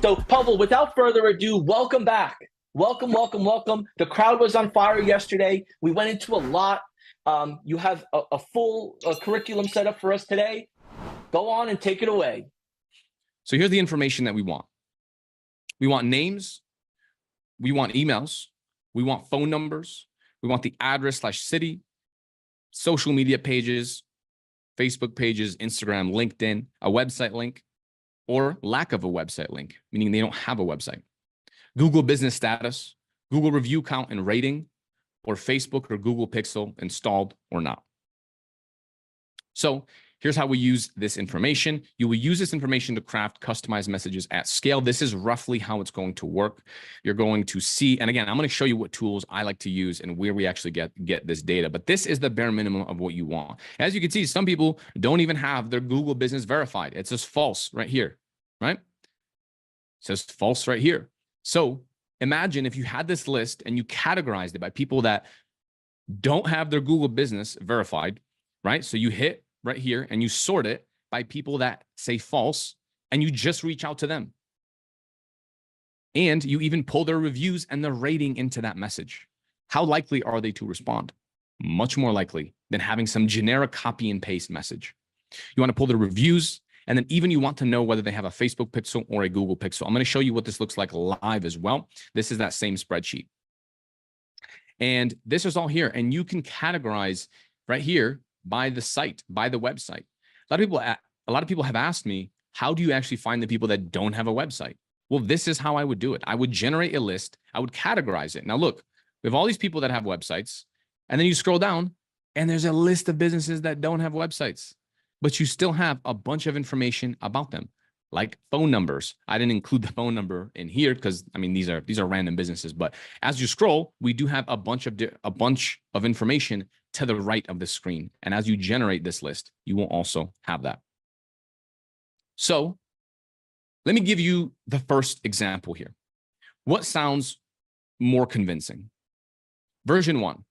So, Pavel, without further ado, welcome back. Welcome, welcome, welcome. The crowd was on fire yesterday. We went into a lot. You have a full curriculum set up for us today. Go on and take it away. So here's the information that we want. We want names. We want emails. We want phone numbers. We want the address/city, social media pages, Facebook pages, Instagram, LinkedIn, a website link, or lack of a website link, meaning they don't have a website. Google business status, Google review count and rating, or Facebook or Google Pixel installed or not. So here's how we use this information. You will use this information to craft customized messages at scale. This is roughly how it's going to work. You're going to see, and again, I'm going to show you what tools I like to use and where we actually get this data, but this is the bare minimum of what you want. As you can see, some people don't even have their Google business verified. It says false right here, right? It says false right here. So imagine if you had this list and you categorized it by people that don't have their Google business verified, right? So you hit right here and you sort it by people that say false and you just reach out to them. And you even pull their reviews and their rating into that message. How likely are they to respond? Much more likely than having some generic copy and paste message. You want to pull the reviews, and then even you want to know whether they have a Facebook pixel or a Google pixel. I'm going to show you what this looks like live as well. This is that same spreadsheet. And this is all here. And you can categorize right here by the site, by the website. A lot of people have asked me, how do you actually find the people that don't have a website? Well, this is how I would do it. I would generate a list. I would categorize it. Now, look, we have all these people that have websites, and then you scroll down, and there's a list of businesses that don't have websites, but you still have a bunch of information about them, like phone numbers. I didn't include the phone number in here because, I mean, these are random businesses. But as you scroll, we do have a bunch of information to the right of the screen. And as you generate this list, you will also have that. So let me give you the first example here. What sounds more convincing? Version 1,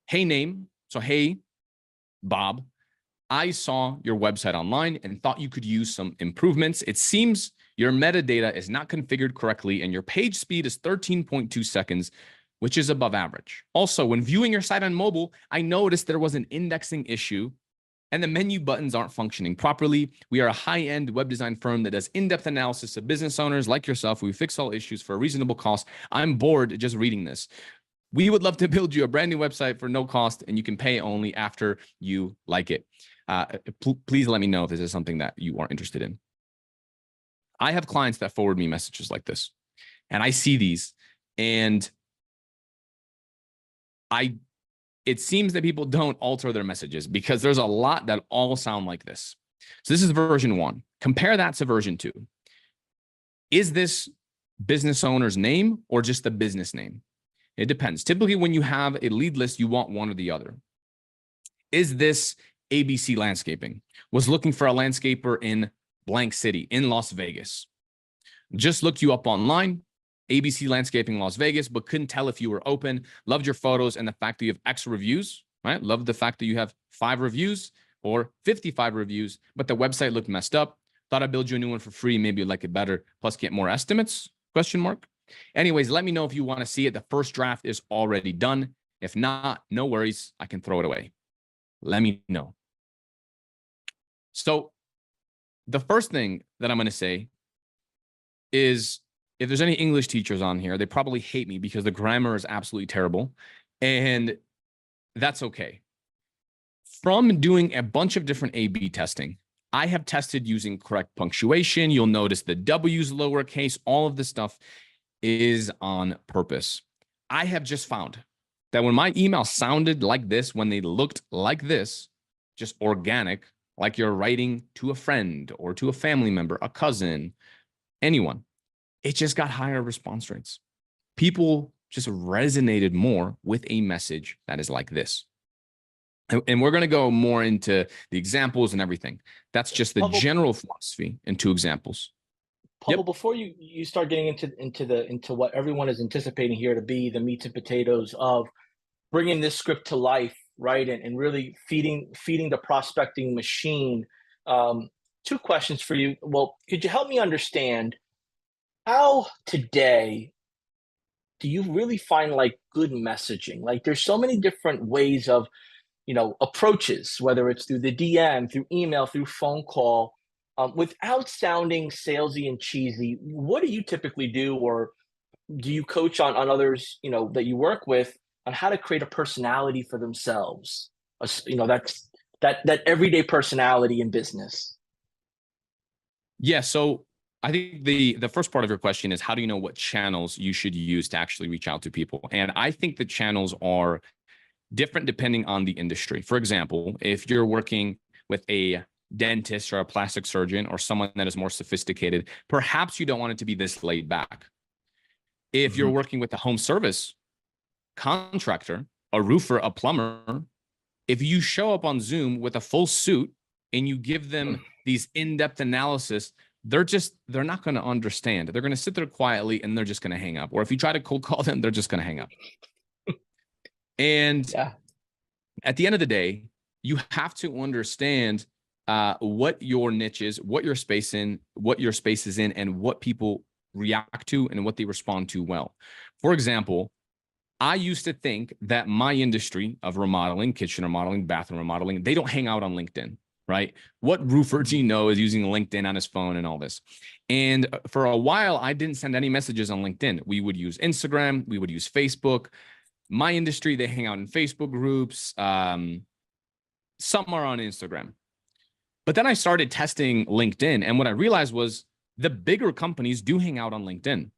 hey name. So, hey, Bob, I saw your website online and thought you could use some improvements. It seems your metadata is not configured correctly and your page speed is 13.2 seconds, which is above average. Also, when viewing your site on mobile, I noticed there was an indexing issue and the menu buttons aren't functioning properly. We are a high-end web design firm that does in-depth analysis of business owners like yourself. We fix all issues for a reasonable cost. I'm bored just reading this. We would love to build you a brand new website for no cost, and you can pay only after you like it. Please let me know if this is something that you are interested in. I have clients that forward me messages like this, and I see these, and it seems that people don't alter their messages because there's a lot that all sound like this. So this is version 1. Compare that to version 2. Is this business owner's name or just the business name? It depends. Typically, when you have a lead list, you want one or the other. Is this ABC Landscaping? Was looking for a landscaper in blank city, in Las Vegas. Just looked you up online, ABC Landscaping Las Vegas, but couldn't tell if you were open. Loved your photos and the fact that you have X reviews, right? Loved the fact that you have 5 reviews or 55 reviews, but the website looked messed up. Thought I'd build you a new one for free. Maybe you'd like it better, plus get more estimates, question mark. Anyways, let me know if you want to see it. The first draft is already done. If not, no worries. I can throw it away. Let me know. So the first thing that I'm going to say is, if there's any English teachers on here, they probably hate me because the grammar is absolutely terrible. And that's okay. From doing a bunch of different A/B testing, I have tested using correct punctuation. You'll notice the W's lowercase, all of this stuff is on purpose. I have just found that when my email sounded like this, when they looked like this, just organic, like you're writing to a friend or to a family member, a cousin, anyone, it just got higher response rates. People just resonated more with a message that is like this. And we're going to go more into the examples and everything. That's just the general philosophy in 2 examples. Pavel, before you start getting into what everyone is anticipating here to be the meats and potatoes of bringing this script to life, right, and really feeding the prospecting machine, 2 questions for you. Well, could you help me understand How today do you really find like good messaging? Like there's so many different ways of, approaches, whether it's through the DM, through email, through phone call, without sounding salesy and cheesy. What do you typically do, or do you coach on others, that you work with on how to create a personality for themselves? That's that everyday personality in business. Yeah. So I think the first part of your question is, how do you know what channels you should use to actually reach out to people? And I think the channels are different depending on the industry. For example, if you're working with a dentist or a plastic surgeon or someone that is more sophisticated, perhaps you don't want it to be this laid back. If you're Mhm. working with a home service contractor, a roofer, a plumber, if you show up on Zoom with a full suit and you give them these in-depth analysis, they're not going to understand. They're going to sit there quietly and they're just going to hang up. Or if you try to cold call them, they're just going to hang up. And Yeah. at the end of the day, you have to understand what your niche is, what your space is in, and what people react to and what they respond to well. For example, I used to think that my industry of remodeling, kitchen remodeling, bathroom remodeling, they don't hang out on LinkedIn, right? What roofer do you know is using LinkedIn on his phone and all this? And for a while, I didn't send any messages on LinkedIn. We would use Instagram, we would use Facebook. My industry, they hang out in Facebook groups. Some are on Instagram. But then I started testing LinkedIn. And what I realized was the bigger companies do hang out on LinkedIn.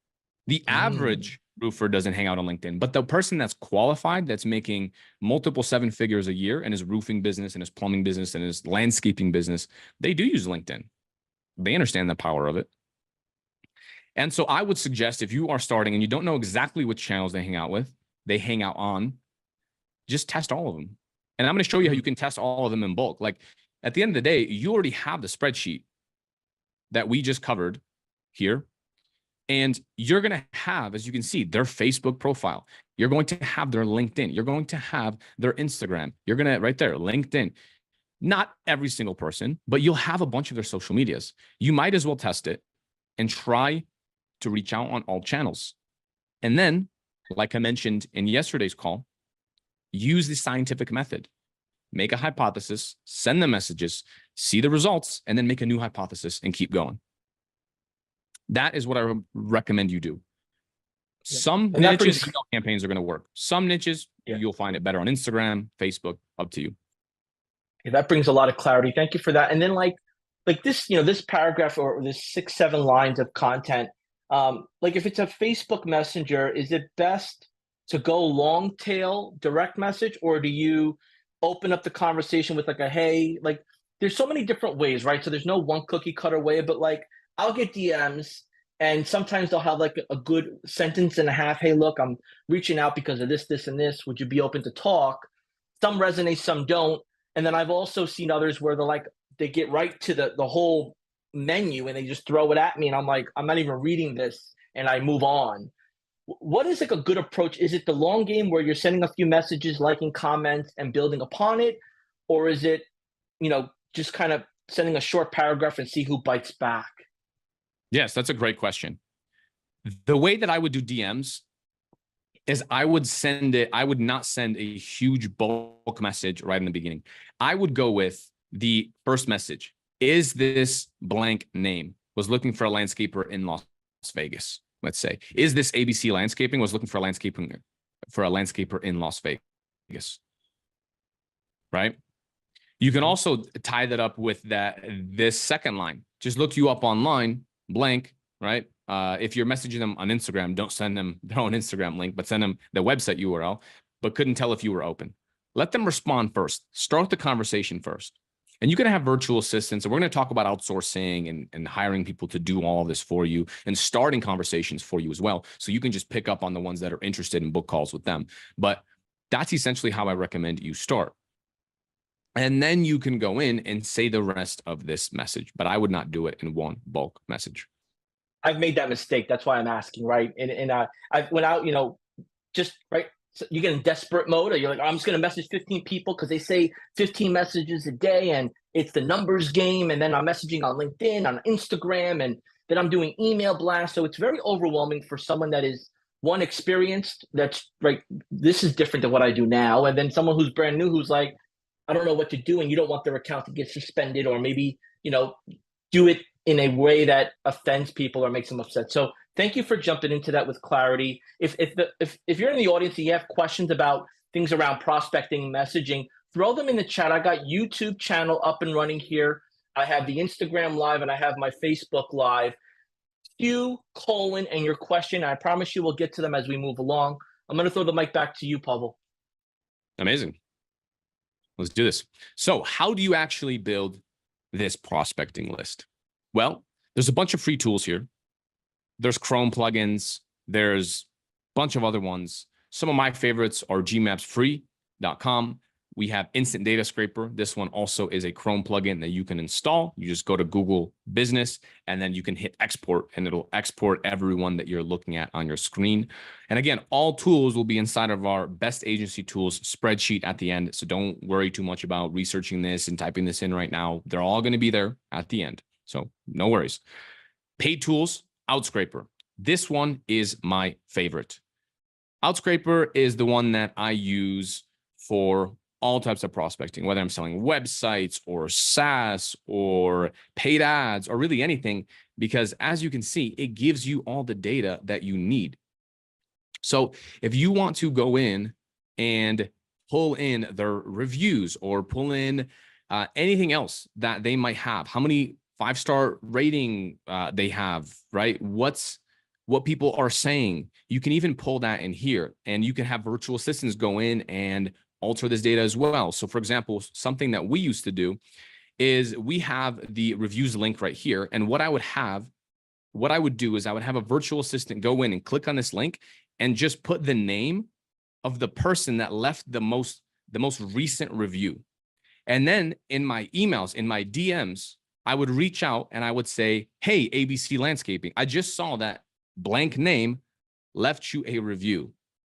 The Mm. average roofer doesn't hang out on LinkedIn, but the person that's qualified, that's making multiple seven figures a year in his roofing business and his plumbing business and his landscaping business, they do use LinkedIn. They understand the power of it. And so I would suggest, if you are starting and you don't know exactly which channels they hang out on, just test all of them. And I'm going to show you how you can test all of them in bulk. Like at the end of the day, you already have the spreadsheet that we just covered here. And you're going to have, as you can see, their Facebook profile. You're going to have their LinkedIn. You're going to have their Instagram. You're going to, right there, LinkedIn. Not every single person, but you'll have a bunch of their social medias. You might as well test it and try to reach out on all channels. And then, like I mentioned in yesterday's call, use the scientific method. Make a hypothesis, send them messages, see the results, and then make a new hypothesis and keep going. That is what I recommend you do. Yeah. Some And that niches, brings email campaigns are going to work. Some niches, yeah. you'll find it better on Instagram, Facebook, up to you. Yeah, that brings a lot of clarity. Thank you for that. And then like this, this paragraph or this 6, 7 lines of content, like if it's a Facebook Messenger, is it best to go long tail direct message, or do you open up the conversation with like a hey, like there's so many different ways, right? So there's no one cookie cutter way, but like I'll get DMs and sometimes they'll have like a good sentence and a half. Hey, look, I'm reaching out because of this, this, and this. Would you be open to talk? Some resonate, some don't. And then I've also seen others where they get right to the whole menu and they just throw it at me, and I'm like, I'm not even reading this, and I move on. What is like a good approach? Is it the long game where you're sending a few messages, liking comments, and building upon it, or is it, just kind of sending a short paragraph and see who bites back? Yes, that's a great question. The way that I would do DMs is I would not send a huge bulk message right in the beginning. I would go with the first message. Is this blank name? Was looking for a landscaper in Las Vegas, let's say. Is this ABC Landscaping? Was looking for a landscaper in Las Vegas, right? You can also tie that up with this second line. Just looked you up online, blank, right? If you're messaging them on Instagram, don't send them their own Instagram link, but send them the website URL, but couldn't tell if you were open. Let them respond first. Start the conversation first. And you can have virtual assistants. And we're going to talk about outsourcing and hiring people to do all of this for you and starting conversations for you as well. So you can just pick up on the ones that are interested in book calls with them. But that's essentially how I recommend you start. And then you can go in and say the rest of this message, but I would not do it in one bulk message. I've made that mistake. That's why I'm asking, right? And I went out, just right. So you get in desperate mode, or you're like, oh, I'm just going to message 15 people because they say 15 messages a day, and it's the numbers game. And then I'm messaging on LinkedIn, on Instagram, and Then I'm doing email blasts. So it's very overwhelming for someone that is one experienced. That's right. This is different than what I do now. And then someone who's brand new, who's like, I don't know what to do, and you don't want their account to get suspended, or maybe do it in a way that offends people or makes them upset. So thank you for jumping into that with clarity. If you're in the audience and you have questions about things around prospecting, messaging, throw them in the chat. I got YouTube channel up and running here. I have the Instagram live and I have my Facebook live. Q, colon, and your question. I promise you we'll get to them as we move along. I'm going to throw the mic back to you, Pavel. Amazing. Let's do this. So how do you actually build this prospecting list? Well, there's a bunch of free tools here. There's Chrome plugins. There's a bunch of other ones. Some of my favorites are gmapsfree.com. We have Instant Data Scraper. This one also is a Chrome plugin that you can install. You just go to Google Business and then you can hit export and it'll export everyone that you're looking at on your screen. And again, all tools will be inside of our best agency tools spreadsheet at the end. So don't worry too much about researching this and typing this in right now. They're all going to be there at the end. So no worries. Paid tools, Outscraper. This one is my favorite. Outscraper is the one that I use for all types of prospecting, whether I'm selling websites or SaaS or paid ads or really anything, because as you can see, it gives you all the data that you need. So if you want to go in and pull in their reviews or pull in anything else that they might have, how many 5-star rating they have, right? What people are saying, you can even pull that in here, and you can have virtual assistants go in and alter this data as well. So for example, something that we used to do is we have the reviews link right here. And what I would do is I would have a virtual assistant go in and click on this link and just put the name of the person that left the most recent review. And then in my emails, in my DMs, I would reach out and I would say, hey, ABC Landscaping, I just saw that blank name left you a review.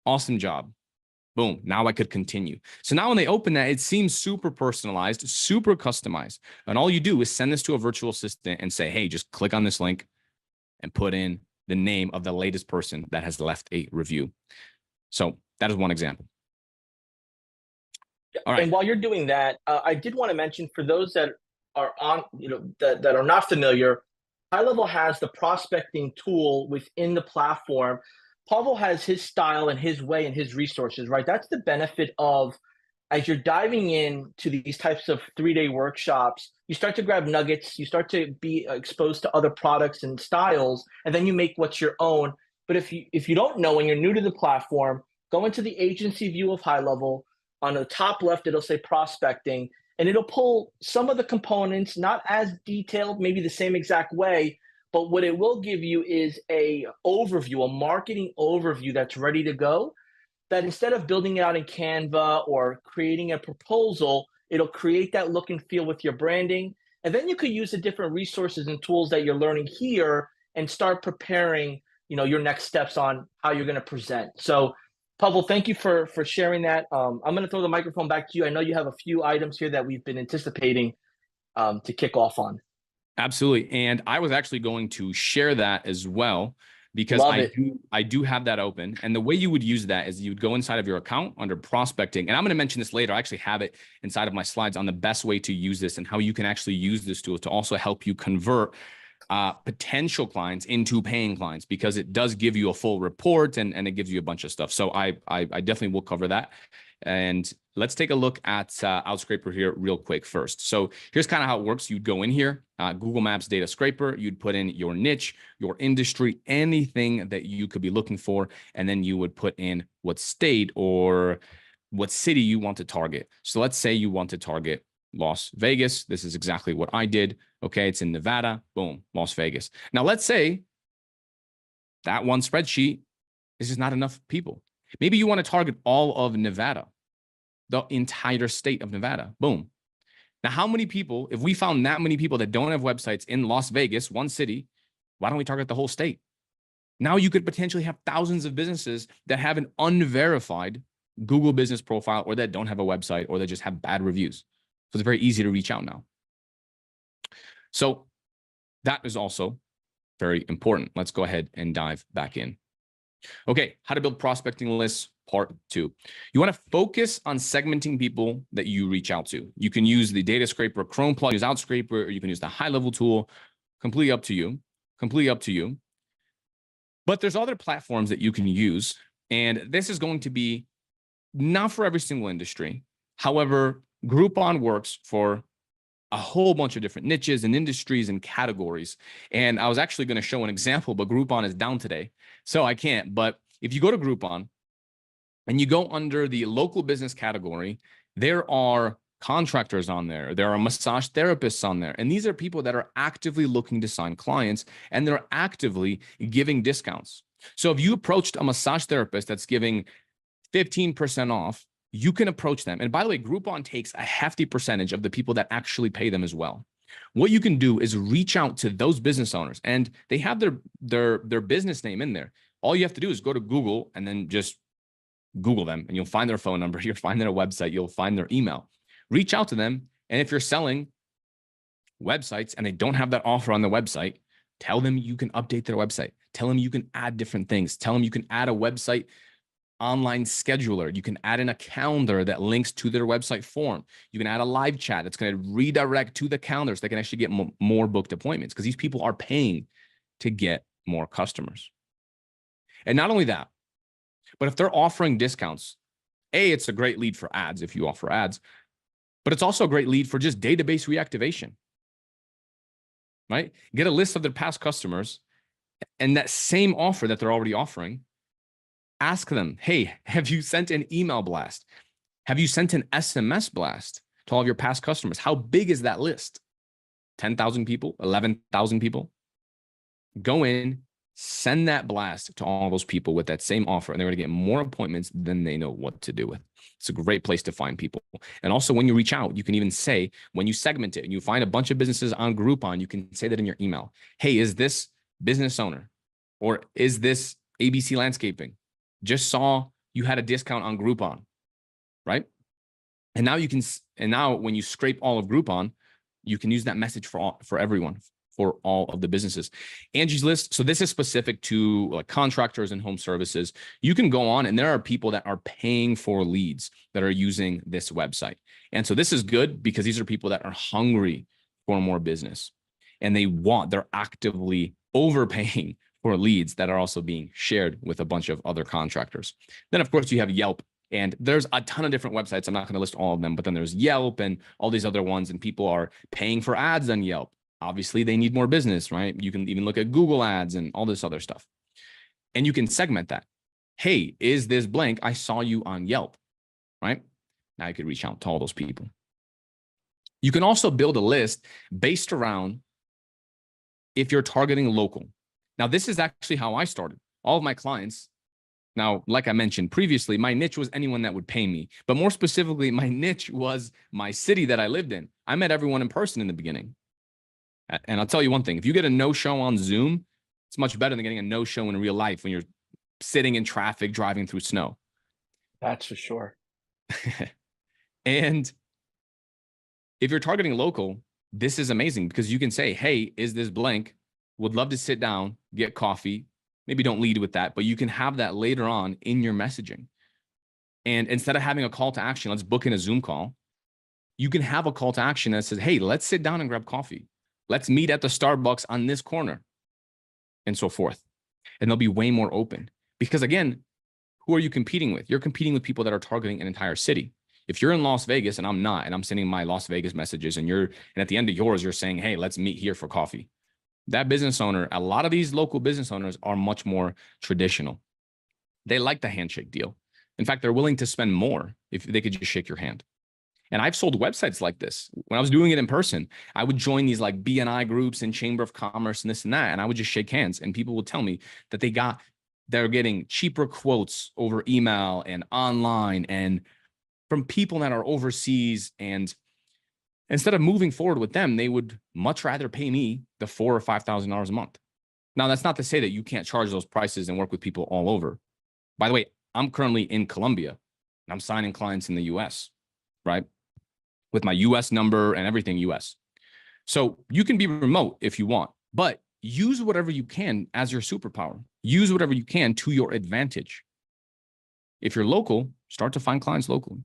Awesome job. Boom. Now I could continue. So now when they open that, it seems super personalized, super customized. And all you do is send this to a virtual assistant and say, hey, just click on this link and put in the name of the latest person that has left a review. So that is one example. All right. And while you're doing that, I did want to mention for those that are on, that are not familiar, High Level has the prospecting tool within the platform. Pavel has his style and his way and his resources, right? That's the benefit of, as you're diving in to these types of 3-day workshops, you start to grab nuggets, you start to be exposed to other products and styles, and then you make what's your own. But if you don't know and you're new to the platform, go into the agency view of High Level. On the top left, it'll say prospecting, and it'll pull some of the components, not as detailed, maybe the same exact way, but what it will give you is a overview, a marketing overview that's ready to go, that instead of building it out in Canva or creating a proposal, it'll create that look and feel with your branding. And then you could use the different resources and tools that you're learning here and start preparing, your next steps on how you're going to present. So Pavel, thank you for sharing that. I'm going to throw the microphone back to you. I know you have a few items here that we've been anticipating to kick off on. Absolutely. And I was actually going to share that as well, because I do have that open. And the way you would use that is you would go inside of your account under prospecting. And I'm going to mention this later. I actually have it inside of my slides on the best way to use this and how you can actually use this tool to also help you convert potential clients into paying clients, because it does give you a full report and it gives you a bunch of stuff. So I definitely will cover that. And let's take a look at Outscraper here real quick first. So here's kind of how it works. You'd go in here, Google Maps Data Scraper, you'd put in your niche, your industry, anything that you could be looking for, and then you would put in what state or what city you want to target. So let's say you want to target Las Vegas. This is exactly what I did. Okay, it's in Nevada. Boom, Las Vegas. Now let's say that one spreadsheet is just not enough people. Maybe you want to target all of Nevada, the entire state of Nevada. Boom. Now, how many people, if we found that many people that don't have websites in Las Vegas, one city, why don't we target the whole state? Now you could potentially have thousands of businesses that have an unverified Google business profile, or that don't have a website, or that just have bad reviews. So it's very easy to reach out now. So that is also Very important. Let's go ahead and dive back in. Okay, how to build prospecting lists, part 2. You want to focus on segmenting people that you reach out to. You can use the data scraper Chrome plugin, use Outscraper, or you can use the high-level tool. Completely up to you. Completely up to you. But there's other platforms that you can use, and this is going to be not for every single industry. However, Groupon works for a whole bunch of different niches and industries and categories. And I was actually going to show an example, but Groupon is down today, so I can't. But if you go to Groupon and you go under the local business category, there are contractors on there. There are massage therapists on there. And these are people that are actively looking to sign clients, and they're actively giving discounts. So if you approached a massage therapist that's giving 15% off, you can approach them. And by the way, Groupon takes a hefty percentage of the people that actually pay them as well. What you can do is reach out to those business owners, and they have their business name in there. All you have to do is go to Google and then just Google them, and you'll find their phone number, you'll find their website, you'll find their email. Reach out to them. And if you're selling websites and they don't have that offer on the website, tell them you can update their website. Tell them you can add different things. Tell them you can add a website online scheduler. You can add in a calendar that links to their website form. You can add a live chat that's going to redirect to the calendar so they can actually get more booked appointments, because these people are paying to get more customers. And not only that, but if they're offering discounts, it's a great lead for ads if you offer ads, but it's also a great lead for just database reactivation, right? Get a list of their past customers, and that same offer that they're already offering, ask them, hey, have you sent an email blast? Have you sent an SMS blast to all of your past customers? How big is that list? 10,000 people, 11,000 people? Go in, send that blast to all those people with that same offer, and they're going to get more appointments than they know what to do with. It's a great place to find people. And also, when you reach out, you can even say, when you segment it and you find a bunch of businesses on Groupon, you can say that in your email. Hey, is this business owner, or is this ABC Landscaping? Just saw you had a discount on Groupon, right? And now when you scrape all of Groupon, you can use that message for everyone, for all of the businesses. Angie's List. So this is specific to like contractors and home services. You can go on, and there are people that are paying for leads that are using this website. And so this is good because these are people that are hungry for more business, and they're actively overpaying for leads that are also being shared with a bunch of other contractors. Then, of course, you have Yelp, and there's a ton of different websites. I'm not going to list all of them, but then there's Yelp and all these other ones, and people are paying for ads on Yelp. Obviously, they need more business, right? You can even look at Google ads and all this other stuff. And you can segment that. Hey, is this blank? I saw you on Yelp, right? Now you could reach out to all those people. You can also build a list based around if you're targeting local. Now, this is actually how I started. All of my clients, now, like I mentioned previously, my niche was anyone that would pay me. But more specifically, my niche was my city that I lived in. I met everyone in person in the beginning. And I'll tell you one thing, if you get a no-show on Zoom, it's much better than getting a no-show in real life when you're sitting in traffic, driving through snow. That's for sure. And if you're targeting local, this is amazing because you can say, hey, is this blank? Would love to sit down, get coffee. Maybe don't lead with that, but you can have that later on in your messaging. And instead of having a call to action, let's book in a Zoom call. You can have a call to action that says, hey, let's sit down and grab coffee. Let's meet at the Starbucks on this corner, and so forth. And they'll be way more open because, again, who are you competing with? You're competing with people that are targeting an entire city. If you're in Las Vegas and I'm not, and I'm sending my Las Vegas messages, and at the end of yours, you're saying, hey, let's meet here for coffee. That business owner, a lot of these local business owners are much more traditional. They like the handshake deal. In fact, they're willing to spend more if they could just shake your hand. And I've sold websites like this. When I was doing it in person, I would join these like BNI groups and Chamber of Commerce and this and that, and I would just shake hands, and people would tell me that they're getting cheaper quotes over email and online and from people that are overseas. And instead of moving forward with them, they would much rather pay me the $4,000 or $5,000 a month. Now, that's not to say that you can't charge those prices and work with people all over. By the way, I'm currently in Colombia, and I'm signing clients in the US, right? With my US number and everything US. So you can be remote if you want, but use whatever you can as your superpower. Use whatever you can to your advantage. If you're local, start to find clients locally.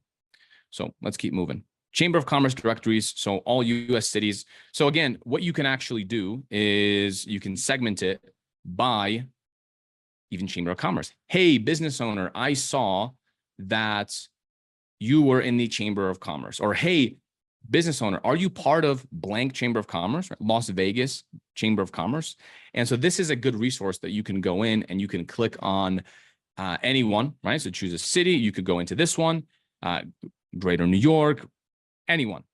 So let's keep moving. Chamber of Commerce directories, so all US cities. So again, what you can actually do is you can segment it by even Chamber of Commerce. Hey, business owner, I saw that you were in the Chamber of Commerce. Or hey, business owner, are you part of blank Chamber of Commerce, right? Las Vegas Chamber of Commerce? And so this is a good resource that you can go in and you can click on anyone, right? So choose a city. You could go into this one, Greater New York, anyone.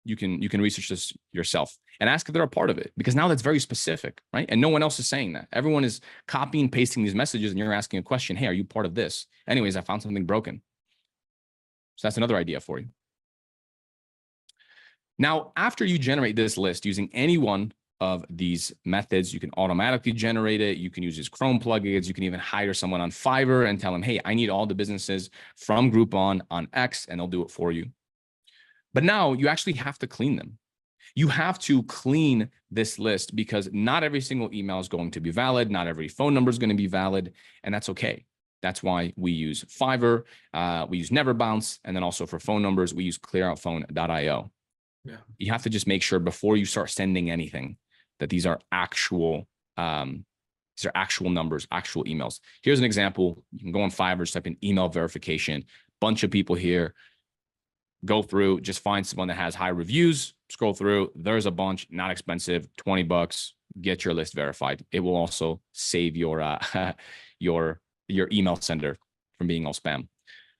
You can research this yourself and ask if they're a part of it, because now that's very specific, right? And no one else is saying that. Everyone is copying, pasting these messages, and you're asking a question. Hey, are you part of this? Anyways, I found something broken. So that's another idea for you. Now, after you generate this list using any one of these methods, you can automatically generate it. You can use these Chrome plugins. You can even hire someone on Fiverr and tell them, hey, I need all the businesses from Groupon on X, and they'll do it for you. But now you actually have to clean them. You have to clean this list, because not every single email is going to be valid. Not every phone number is going to be valid, and that's okay. That's why we use Fiverr. We use Never Bounce. And then also for phone numbers, we use clearoutphone.io. Yeah. You have to just make sure before you start sending anything that these are actual numbers, actual emails. Here's an example. You can go on Fiverr, just type in email verification. Bunch of people here. Go through, just find someone that has high reviews, scroll through. There's a bunch, not expensive, $20. Get your list verified. It will also save your email sender from being all spam.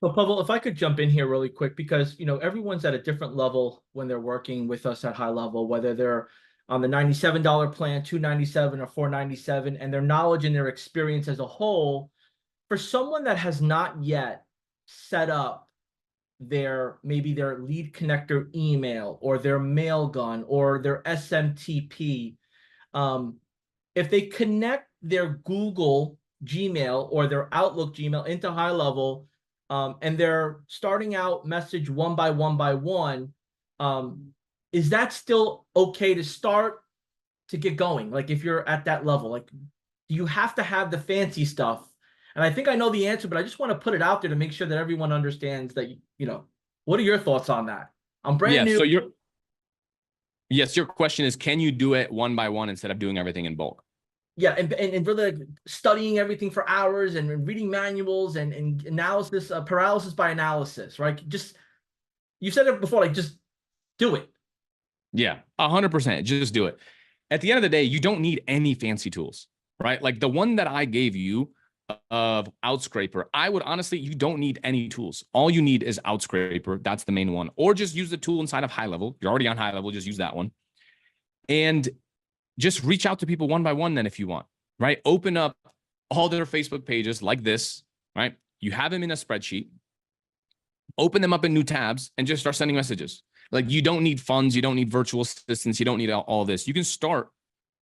Well, Pavel, if I could jump in here really quick, because everyone's at a different level when they're working with us at high level, whether they're on the $97 plan, $297 or $497, and their knowledge and their experience as a whole. For someone that has not yet set up maybe their lead connector email or their mailgun or their SMTP, if they connect their Google Gmail or their Outlook Gmail into high level, and they're starting out message one by one, is that still okay to start to get going? Like if you're at that level, like do you have to have the fancy stuff? And I think I know the answer, but I just want to put it out there to make sure that everyone understands that, what are your thoughts on that? I'm brand new. So your question is, can you do it one by one instead of doing everything in bulk? Yeah, and really like studying everything for hours and reading manuals and analysis, paralysis by analysis, right? Just, you said it before, like just do it. Yeah, 100%. Just do it. At the end of the day, you don't need any fancy tools, right? Like the one that I gave you of Outscraper, I would honestly, you don't need any tools. All you need is Outscraper. That's the main one. Or just use the tool inside of high level. You're already on high level. Just use that one. And just reach out to people one by one then if you want, right? Open up all their Facebook pages like this, right? You have them in a spreadsheet. Open them up in new tabs and just start sending messages. Like you don't need funds. You don't need virtual assistants. You don't need all this. You can start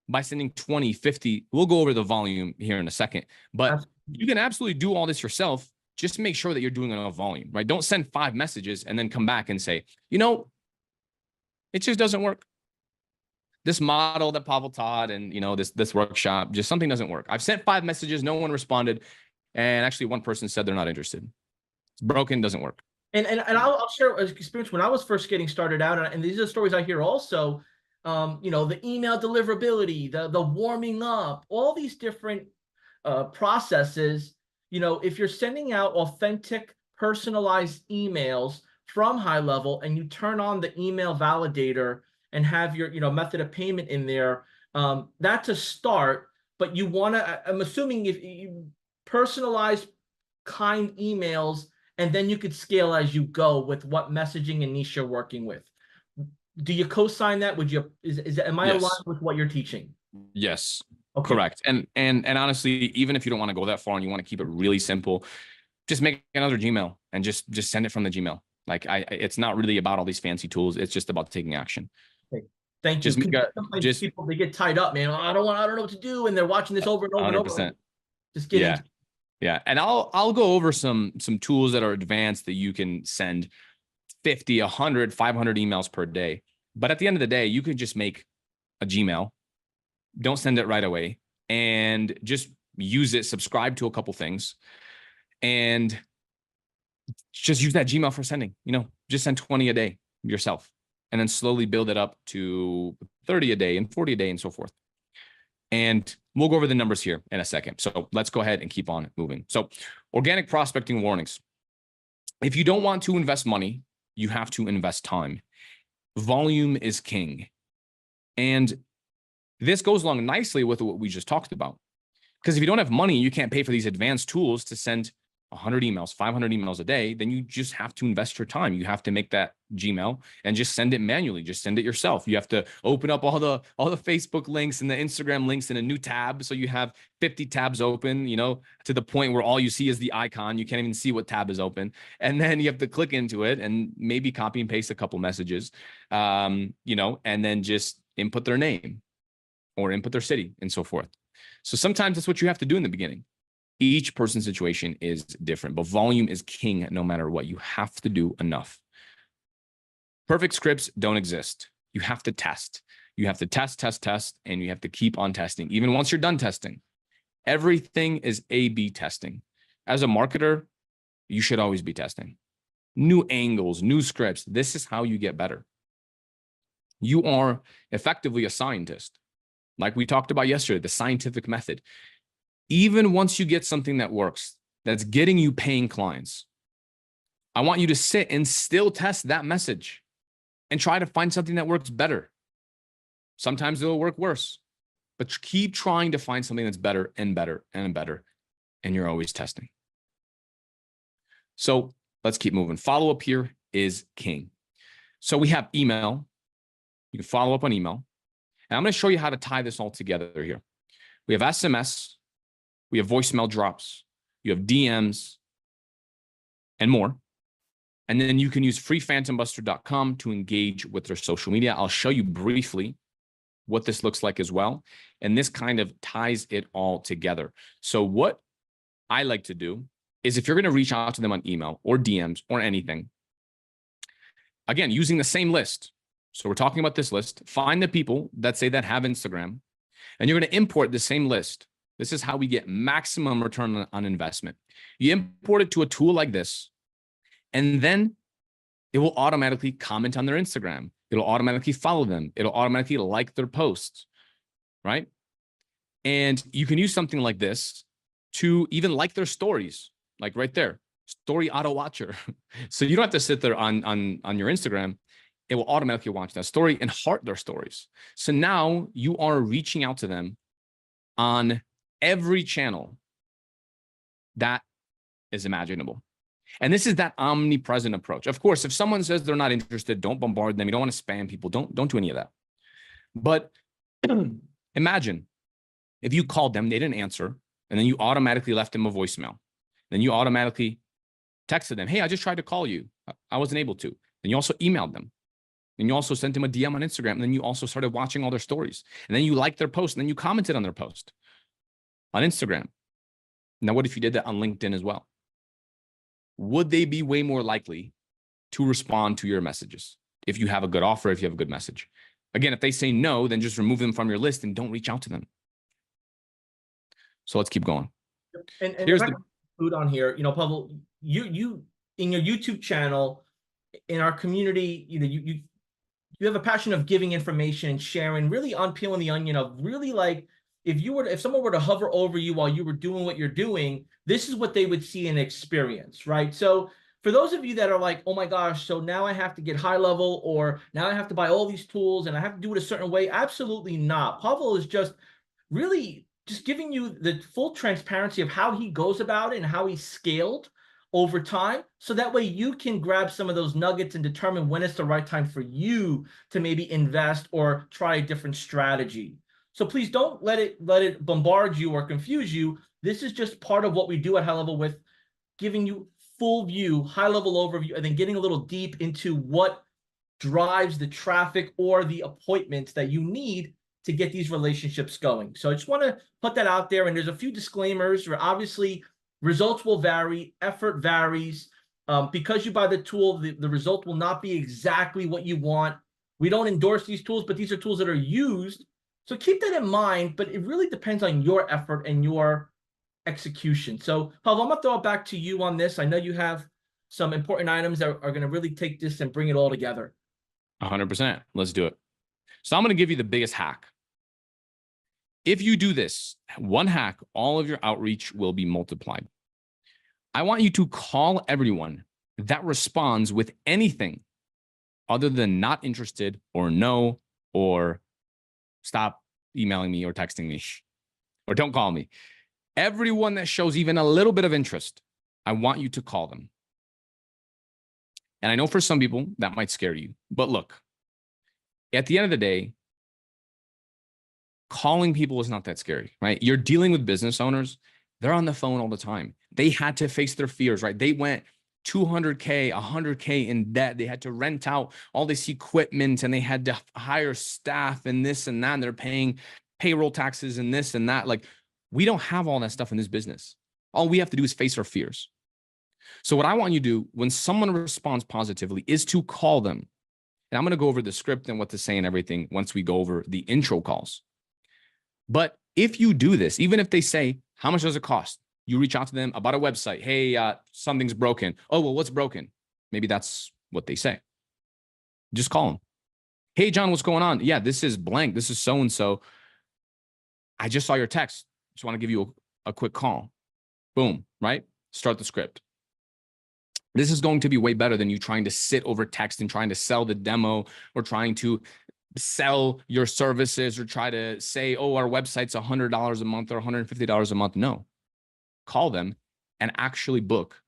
by sending 20, 50. We'll go over the volume here in a second, but you can absolutely do all this yourself. Just make sure that you're doing enough volume, right? Don't send 5 messages and then come back and say, it just doesn't work. This model that Pavel taught and, this workshop, just something doesn't work. I've sent 5 messages. No one responded. And actually one person said they're not interested. It's broken, doesn't work. And I'll share an experience when I was first getting started out. And these are stories I hear also, the email deliverability, the warming up, all these different processes. If you're sending out authentic, personalized emails from high level and you turn on the email validator and have your, method of payment in there, that's a start. But you want to, I'm assuming if you personalize kind emails, and then you could scale as you go with what messaging and niche you're working with. Do you co-sign that? Would you, am I Yes. aligned with what you're teaching? Yes. Okay. Correct. And honestly, even if you don't want to go that far and you want to keep it really simple, just make another Gmail and just send it from the Gmail. Like it's not really about all these fancy tools. It's just about taking action. Okay. Thank you. Sometimes people, they get tied up, man. I don't know what to do. And they're watching this over and over 100%. And over. Just get into. Yeah. And I'll go over some tools that are advanced that you can send 50, 100, 500 emails per day. But at the end of the day, you can just make a Gmail don't send it right away, and just use it, subscribe to a couple things, and just use that Gmail for sending. Just send 20 a day yourself, and then slowly build it up to 30 a day and 40 a day and so forth. And we'll go over the numbers here in a second. So let's go ahead and keep on moving. So organic prospecting warnings. If you don't want to invest money, you have to invest time. Volume is king. And this goes along nicely with what we just talked about. Because if you don't have money, you can't pay for these advanced tools to send 100 emails, 500 emails a day, then you just have to invest your time. You have to make that Gmail and just send it manually. Just send it yourself. You have to open up all the Facebook links and the Instagram links in a new tab. So you have 50 tabs open, to the point where all you see is the icon. You can't even see what tab is open. And then you have to click into it and maybe copy and paste a couple messages, and then just input their name or input their city and so forth. So sometimes that's what you have to do in the beginning. Each person's situation is different, but volume is king no matter what. You have to do enough. Perfect scripts don't exist. You have to test. You have to test, and you have to keep on testing. Even once you're done testing, everything is A/B testing. As a marketer, you should always be testing. New angles, new scripts. This is how you get better. You are effectively a scientist. Like we talked about yesterday, the scientific method. Even once you get something that works, that's getting you paying clients, I want you to sit and still test that message and try to find something that works better. Sometimes it'll work worse, but keep trying to find something that's better and better and better, and you're always testing. So let's keep moving. Follow-up here is king. So we have email. You can follow up on email. And I'm going to show you how to tie this all together here. We have SMS. We have voicemail drops, you have DMs, and more. And then you can use freephantombuster.com to engage with their social media. I'll show you briefly what this looks like as well. And this kind of ties it all together. So what I like to do is, if you're going to reach out to them on email or DMs or anything, again, using the same list. So we're talking about this list. Find the people that say that have Instagram, and you're going to import the same list. This is how we get maximum return on investment. You import it to a tool like this, and then it will automatically comment on their Instagram. It'll automatically follow them. It'll automatically like their posts, right? And you can use something like this to even like their stories, like right there, story auto watcher. So you don't have to sit there on your Instagram. It will automatically watch that story and heart their stories. So now you are reaching out to them on every channel that is imaginable. And this is that omnipresent approach. Of course, if someone says they're not interested, don't bombard them. You don't want to spam people. Don't do any of that. But imagine if you called them, they didn't answer, and then you automatically left them a voicemail. Then you automatically texted them, hey, I just tried to call you. I wasn't able to. Then you also emailed them. And you also sent them a DM on Instagram. And then you also started watching all their stories. And then you liked their post. And then you commented on their post on Instagram. Now, what if you did that on LinkedIn as well? Would they be way more likely to respond to your messages if you have a good offer, if you have a good message? Again, if they say no, then just remove them from your list and don't reach out to them. So let's keep going. And here's the food on here. Pavel, you in your YouTube channel, in our community, you have a passion of giving information and sharing, really unpeeling the onion of really, like, if someone were to hover over you while you were doing what you're doing, this is what they would see and experience, right? So for those of you that are like, oh my gosh, so now I have to get high level, or now I have to buy all these tools and I have to do it a certain way, absolutely not. Pavel is just really just giving you the full transparency of how he goes about it and how he scaled over time, so that way you can grab some of those nuggets and determine when it's the right time for you to maybe invest or try a different strategy. So please don't let it bombard you or confuse you. This is just part of what we do at High Level, with giving you full view, high level overview, and then getting a little deep into what drives the traffic or the appointments that you need to get these relationships going. So I just want to put that out there. And there's a few disclaimers where obviously results will vary, effort varies. Because you buy the tool, the result will not be exactly what you want. We don't endorse these tools, but these are tools that are used So keep that in mind, but it really depends on your effort and your execution. So Pavel, I'm gonna throw it back to you on this. I know you have some important items that are gonna really take this and bring it all together. 100%. Let's do it. So I'm going to give you the biggest hack. If you do this one hack, all of your outreach will be multiplied. I want you to call everyone that responds with anything other than not interested or no or stop emailing me or texting me or don't call me. Everyone that shows even a little bit of interest, I want you to call them. And I know for some people that might scare you, but look, at the end of the day, calling people is not that scary, right? You're dealing with business owners. They're on the phone all the time. They had to face their fears, right? They went 200K, 100K in debt. They had to rent out all this equipment and they had to hire staff and this and that. And they're paying payroll taxes and this and that. Like, we don't have all that stuff in this business. All we have to do is face our fears. So what I want you to do when someone responds positively is to call them. And I'm going to go over the script and what to say and everything once we go over the intro calls. But if you do this, even if they say, how much does it cost? You reach out to them about a website. Hey, something's broken. Oh, well, what's broken? Maybe that's what they say. Just call them. Hey, John, what's going on? Yeah, this is blank. This is so-and-so. I just saw your text. Just want to give you a quick call. Boom, right? Start the script. This is going to be way better than you trying to sit over text and trying to sell the demo or trying to sell your services or try to say, oh, our website's $100 a month or $150 a month. No, call them and actually book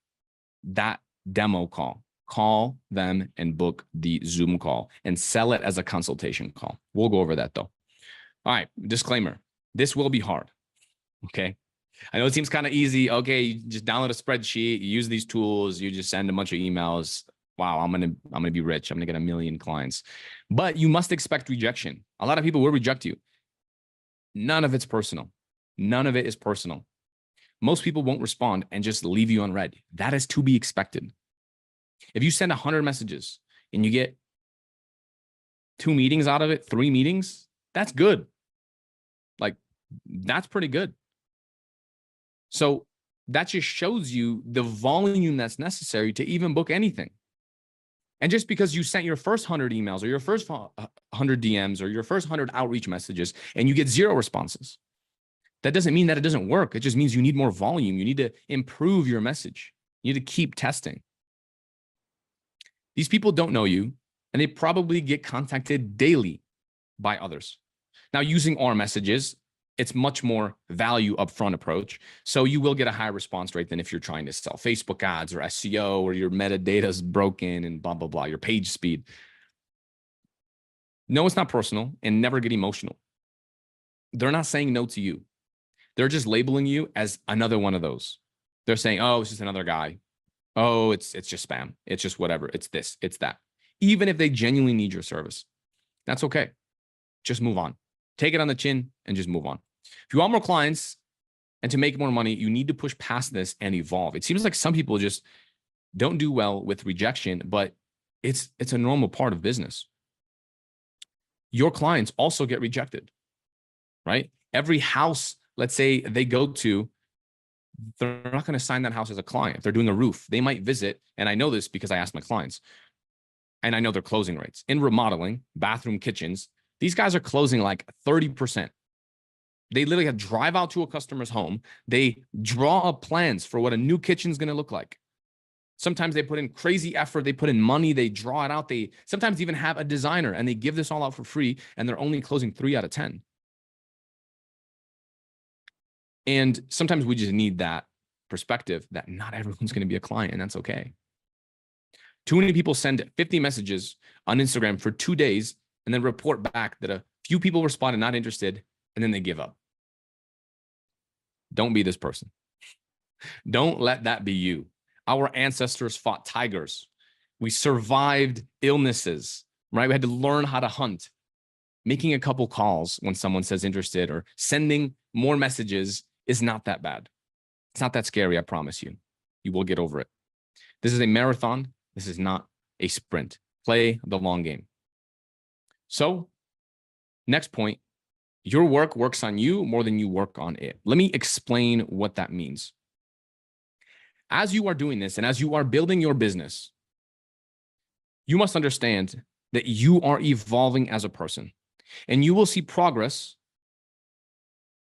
that demo call. Call them and book the Zoom call and sell it as a consultation call. We'll go over that though. All right, disclaimer. This will be hard, okay? I know it seems kind of easy. Okay, you just download a spreadsheet, you use these tools, you just send a bunch of emails. Wow, I'm gonna be rich. I'm gonna get 1 million clients. But you must expect rejection. A lot of people will reject you. None of it's personal. None of it is personal. Most people won't respond and just leave you unread. That is to be expected. If you send 100 messages and you get 2 meetings out of it, 3 meetings, that's good. Like, that's pretty good. So that just shows you the volume that's necessary to even book anything. And just because you sent your first 100 emails or your first 100 DMs or your first 100 outreach messages and you get 0 responses, that doesn't mean that it doesn't work. It just means you need more volume. You need to improve your message. You need to keep testing. These people don't know you, and they probably get contacted daily by others. Now, using our messages, it's much more value upfront approach. So you will get a higher response rate than if you're trying to sell Facebook ads or SEO or your metadata is broken and blah, blah, blah, your page speed. No, it's not personal, and never get emotional. They're not saying no to you. They're just labeling you as another one of those. They're saying, oh, it's just another guy. Oh, it's just spam. It's just whatever. It's this, it's that. Even if they genuinely need your service, that's okay. Just move on. Take it on the chin and just move on. If you want more clients and to make more money, you need to push past this and evolve. It seems like some people just don't do well with rejection, but it's a normal part of business. Your clients also get rejected, right? Every house, let's say they go to, they're not going to sign that house as a client. If they're doing a roof, they might visit. And I know this because I asked my clients and I know their closing rates. In remodeling, bathroom, kitchens, these guys are closing like 30%. They literally have to drive out to a customer's home. They draw up plans for what a new kitchen is going to look like. Sometimes they put in crazy effort. They put in money. They draw it out. They sometimes even have a designer and they give this all out for free and they're only closing 3 out of 10. And sometimes we just need that perspective that not everyone's going to be a client, and that's okay. Too many people send 50 messages on Instagram for 2 days and then report back that a few people responded not interested, and then they give up. Don't be this person. Don't let that be you. Our ancestors fought tigers. We survived illnesses, right? We had to learn how to hunt. Making a couple calls when someone says interested or sending more messages is not that bad. It's not that scary, I promise you. You will get over it. This is a marathon. This is not a sprint. Play the long game. So, next point, Your work works on you more than you work on it. Let me explain what that means. As you are doing this and as you are building your business, you must understand that you are evolving as a person, and you will see progress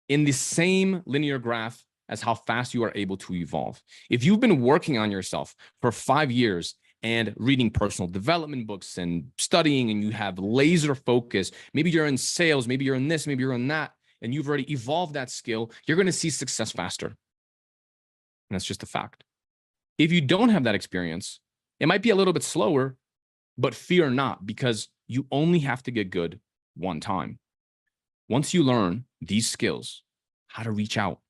in the same linear graph as how fast you are able to evolve. If you've been working on yourself for 5 years and reading personal development books and studying, and you have laser focus, maybe you're in sales, maybe you're in this, maybe you're in that, and you've already evolved that skill, you're going to see success faster. And that's just a fact. If you don't have that experience, it might be a little bit slower, but fear not, because you only have to get good one time. Once you learn these skills, how to reach out.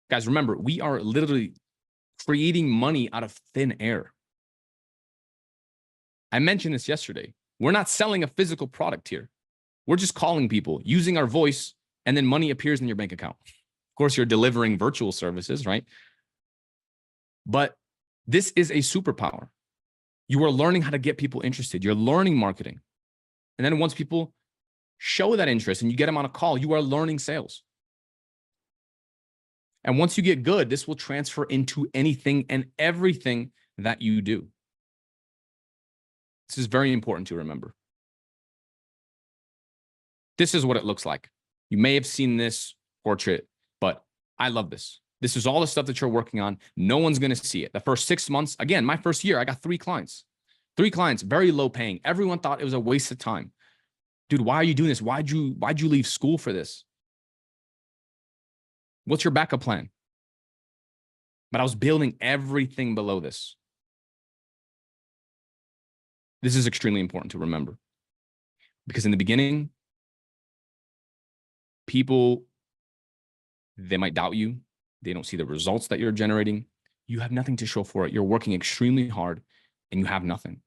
Guys, remember, we are literally creating money out of thin air. I mentioned this yesterday. We're not selling a physical product here. We're just calling people, using our voice, and then money appears in your bank account. Of course, you're delivering virtual services, right? But this is a superpower. You are learning how to get people interested. You're learning marketing. And then once people show that interest and you get them on a call, you are learning sales. And once you get good, this will transfer into anything and everything that you do. This is very important to remember. This is what it looks like. You may have seen this portrait, but I love this. This is all the stuff that you're working on. No one's going to see it. The first 6 months, again, my first year, I got 3 clients. 3 clients, very low paying. Everyone thought it was a waste of time. Dude, why are you doing this? Why'd you leave school for this? What's your backup plan? But I was building everything below this. This is extremely important to remember, because in the beginning, people, they might doubt you. They don't see the results that you're generating. You have nothing to show for it. You're working extremely hard and you have nothing.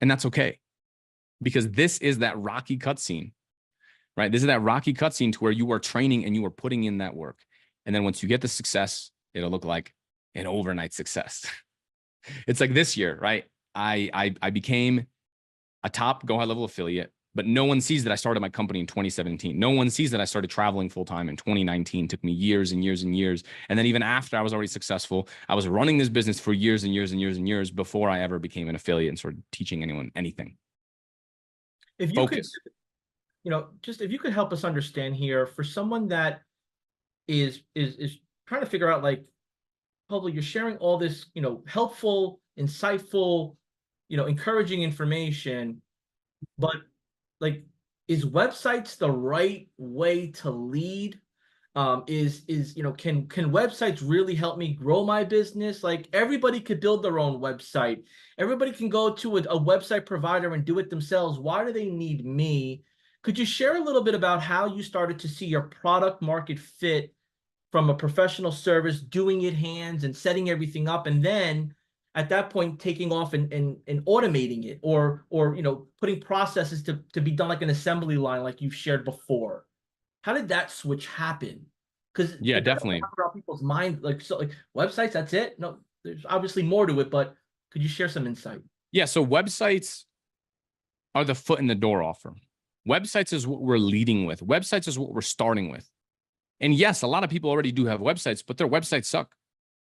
And that's okay, because this is that rocky cutscene, right? This is that rocky cutscene to where you are training and you are putting in that work. And then once you get the success, it'll look like an overnight success. It's like this year, right? I became a top Go High Level affiliate, but no one sees that I started my company in 2017. No one sees that I started traveling full time in 2019. It took me years and years and years. And then even after I was already successful, I was running this business for years and years and years and years before I ever became an affiliate and started teaching anyone anything. If you Focus. could, just if you could help us understand here, for someone that is trying to figure out, like, Pavel, you're sharing all this, helpful, insightful, encouraging information, but like, is websites the right way to lead? Can websites really help me grow my business? Like, everybody could build their own website. Everybody can go to a website provider and do it themselves. Why do they need me? Could you share a little bit about how you started to see your product market fit from a professional service, doing it hands and setting everything up, and then at that point taking off and automating it, or putting processes to be done like an assembly line, like you've shared before? How did that switch happen? Because Yeah, definitely. About people's mind, like websites, that's it? No, there's obviously more to it, but could you share some insight? Yeah, so websites are the foot in the door offer. Websites is what we're leading with. Websites is what we're starting with. And yes, a lot of people already do have websites, but their websites suck.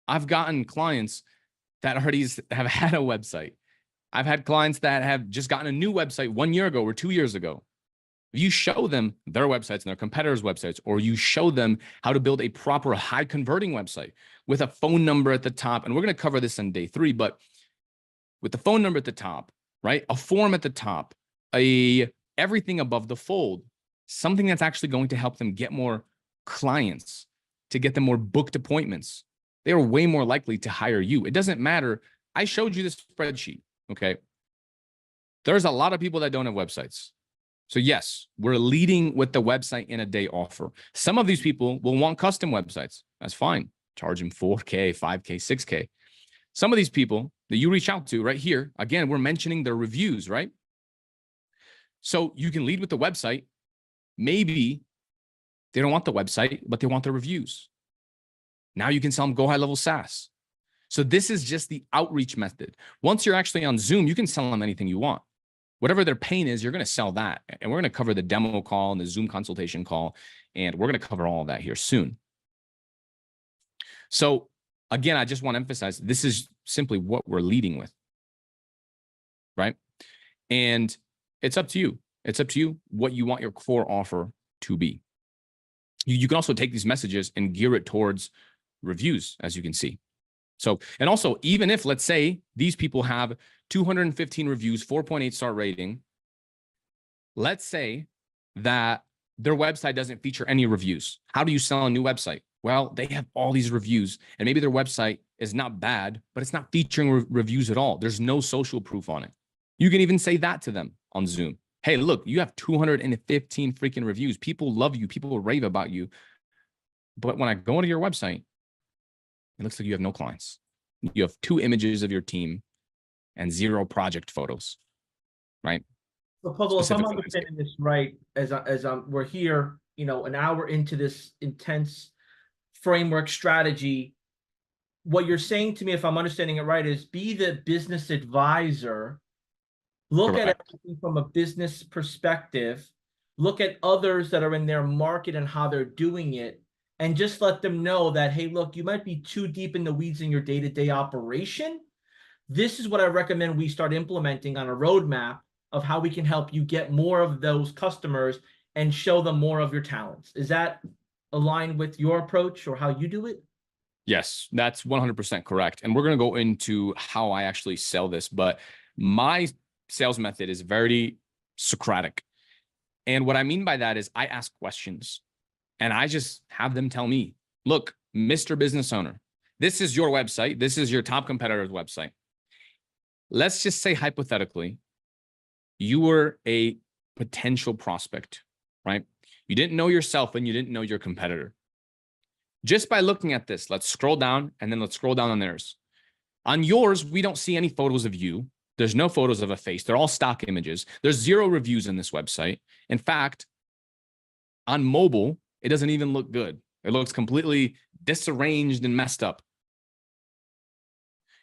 I've gotten clients that already have had a website. I've had clients that have just gotten a new website 1 year ago or 2 years ago. If you show them their websites and their competitors' websites, or you show them how to build a proper high converting website with a phone number at the top, and we're going to cover this on day 3, but with the phone number at the top, right? A form at the top, everything above the fold, something that's actually going to help them get more clients, to get them more booked appointments. They are way more likely to hire you. It doesn't matter. I showed you this spreadsheet, okay? There's a lot of people that don't have websites. So yes, we're leading with the website in a day offer. Some of these people will want custom websites. That's fine. Charge them $4K, $5K, $6K. Some of these people that you reach out to right here, again, we're mentioning their reviews, right? So you can lead with the website. Maybe they don't want the website, but they want the reviews. Now you can sell them Go High Level SaaS. So this is just the outreach method. Once you're actually on Zoom, you can sell them anything you want. Whatever their pain is, you're going to sell that. And we're going to cover the demo call and the Zoom consultation call. And we're going to cover all of that here soon. So again, I just want to emphasize, this is simply what we're leading with, right? And it's up to you. It's up to you what you want your core offer to be. You can also take these messages and gear it towards reviews, as you can see. So, and also, even if, let's say, these people have 215 reviews, 4.8 star rating, let's say that their website doesn't feature any reviews. How do you sell a new website? Well, they have all these reviews, and maybe their website is not bad, but it's not featuring reviews at all. There's no social proof on it. You can even say that to them on Zoom. Hey, look, you have 215 freaking reviews. People love you. People rave about you. But when I go into your website, it looks like you have no clients. You have 2 images of your team and 0 project photos, right? So Pavel, if I'm understanding this right, as we're here, an hour into this intense framework strategy, what you're saying to me, if I'm understanding it right, is be the business advisor, look at everything from a business perspective, look at others that are in their market and how they're doing it, and just let them know that, hey, look, you might be too deep in the weeds in your day-to-day operation. This is what I recommend we start implementing on a roadmap of how we can help you get more of those customers and show them more of your talents. Is that aligned with your approach or how you do it? Yes, that's 100% correct. And we're going to go into how I actually sell this, but my sales method is very Socratic. And what I mean by that is I ask questions and I just have them tell me, look, Mr. Business Owner, this is your website. This is your top competitor's website. Let's just say hypothetically, you were a potential prospect, right? You didn't know yourself and you didn't know your competitor. Just by looking at this, let's scroll down and then let's scroll down on theirs. On yours, we don't see any photos of you. There's no photos of a face. They're all stock images. There's 0 reviews in this website. In fact, on mobile, it doesn't even look good. It looks completely disarranged and messed up.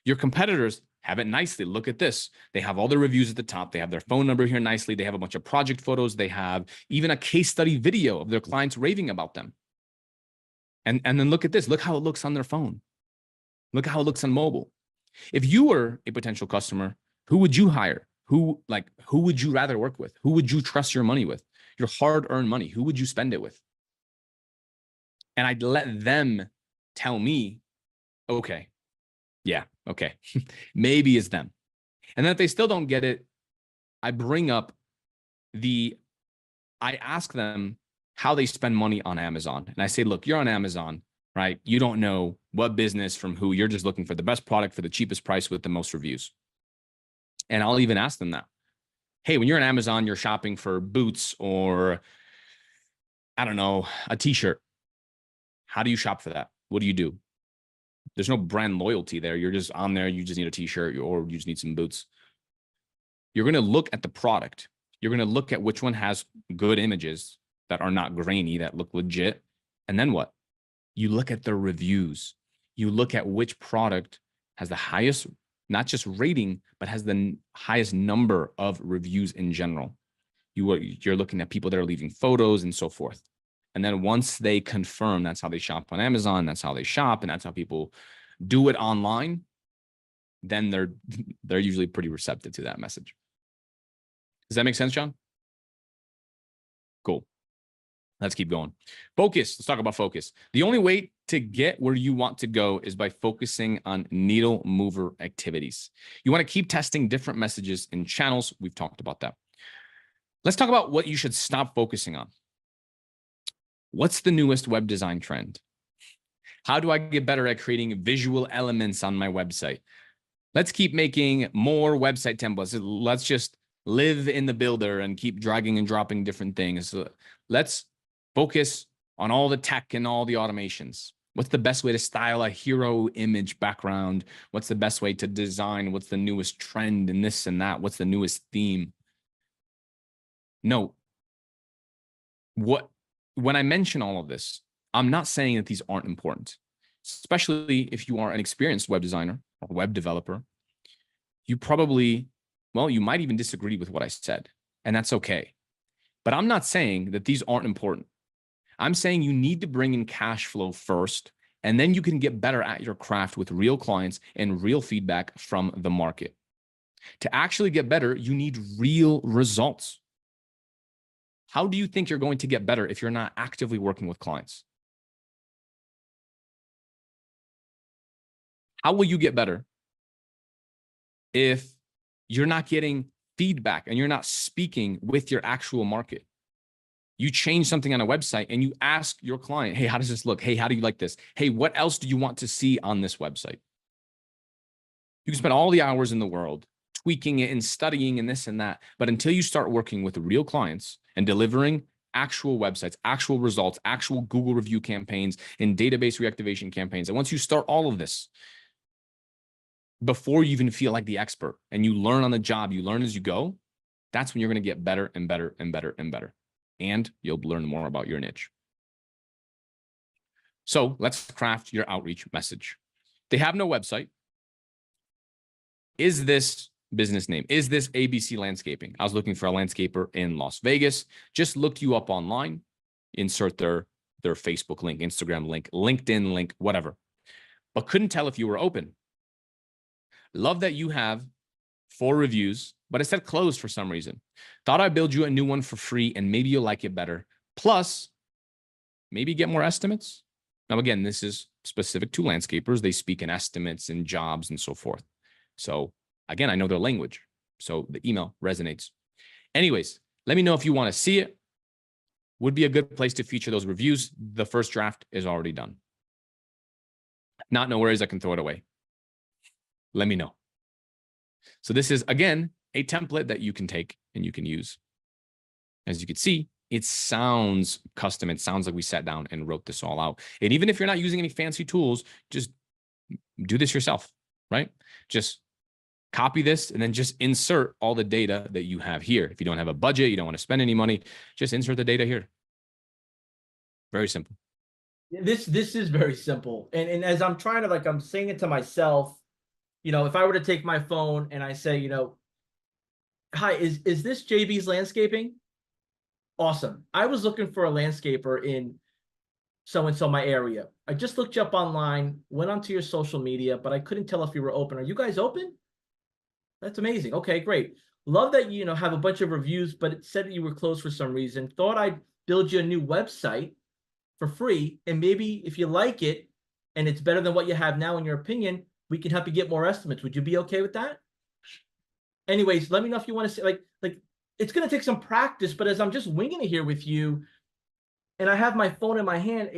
Your competitors have it nicely. Look at this. They have all the reviews at the top. They have their phone number here nicely. They have a bunch of project photos. They have even a case study video of their clients raving about them. And then look at this. Look how it looks on their phone. Look how it looks on mobile. If you were a potential customer, who would you hire? Who would you rather work with? Who would you trust your money with? Your hard-earned money. Who would you spend it with? And I'd let them tell me, okay, yeah, okay, maybe it's them. And then if they still don't get it, I ask them how they spend money on Amazon. And I say, look, you're on Amazon, right? You don't know what business from who. You're just looking for the best product for the cheapest price with the most reviews. And I'll even ask them that. Hey, when you're on Amazon, you're shopping for boots or, I don't know, a t-shirt. How do you shop for that? What do you do? There's no brand loyalty there. You're just on there. You just need a t-shirt or you just need some boots. You're going to look at the product. You're going to look at which one has good images that are not grainy, that look legit. And then what? You look at the reviews. You look at which product has the highest, not just rating, but has the highest number of reviews in general. You're looking at people that are leaving photos and so forth. And then once they confirm that's how they shop on Amazon, that's how they shop, and that's how people do it online, then they're usually pretty receptive to that message. Does that make sense, John? Cool. Let's keep going. Focus. Let's talk about focus. The only way to get where you want to go is by focusing on needle mover activities. You want to keep testing different messages in channels. We've talked about that. Let's talk about what you should stop focusing on. What's the newest web design trend? How do I get better at creating visual elements on my website? Let's keep making more website templates. Let's just live in the builder and keep dragging and dropping different things. Let's focus on all the tech and all the automations. What's the best way to style a hero image background? What's the best way to design? What's the newest trend in this and that? What's the newest theme? No. When I mention all of this, I'm not saying that these aren't important, especially if you are an experienced web designer or web developer. You probably well, you might even disagree with what I said, and that's okay. But I'm not saying that these aren't important. I'm saying you need to bring in cash flow first, and then you can get better at your craft with real clients and real feedback from the market. To actually get better, you need real results. How do you think you're going to get better if you're not actively working with clients? How will you get better if you're not getting feedback and you're not speaking with your actual market? You change something on a website and you ask your client, hey, how does this look? Hey, how do you like this? Hey, what else do you want to see on this website? You can spend all the hours in the world tweaking it and studying and this and that. But until you start working with real clients and delivering actual websites, actual results, actual Google review campaigns, and database reactivation campaigns, and once you start all of this, before you even feel like the expert and you learn on the job, you learn as you go, that's when you're going to get better and better and better and better. And you'll learn more about your niche. So let's craft your outreach message. They have no website. Is this business name? Is this ABC Landscaping? I was looking for a landscaper in Las Vegas. Just looked you up online. Insert their Facebook link, Instagram link, LinkedIn link, whatever. But couldn't tell if you were open. Love that you have 4 reviews, but it said closed for some reason. Thought I'd build you a new one for free and maybe you'll like it better. Plus, maybe get more estimates. Now, again, this is specific to landscapers. They speak in estimates and jobs and so forth. So again, I know their language. So the email resonates. Anyways, let me know if you want to see it. Would be a good place to feature those reviews. The first draft is already done. Not no worries, I can throw it away. Let me know. So this is, again, a template that you can take and you can use. As you can see, it sounds custom. It sounds like we sat down and wrote this all out. And even if you're not using any fancy tools, just do this yourself, right? Just copy this and then just insert all the data that you have here. If you don't have a budget, you don't want to spend any money, just insert the data here. Very simple. This is very simple. And as I'm trying to, like, I'm saying it to myself, you know, if I were to take my phone and I say, you know, hi, is this JB's Landscaping? Awesome. I was looking for a landscaper in so-and-so my area. I just looked you up online, went onto your social media, but I couldn't tell if you were open. Are you guys open? That's amazing. Okay, great. Love that you have a bunch of reviews, but it said that you were closed for some reason. Thought I'd build you a new website for free, and maybe if you like it and it's better than what you have now in your opinion, we can help you get more estimates. Would you be okay with that? Anyways, let me know if you want to say, like it's going to take some practice, but as I'm just winging it here with you and I have my phone in my hand,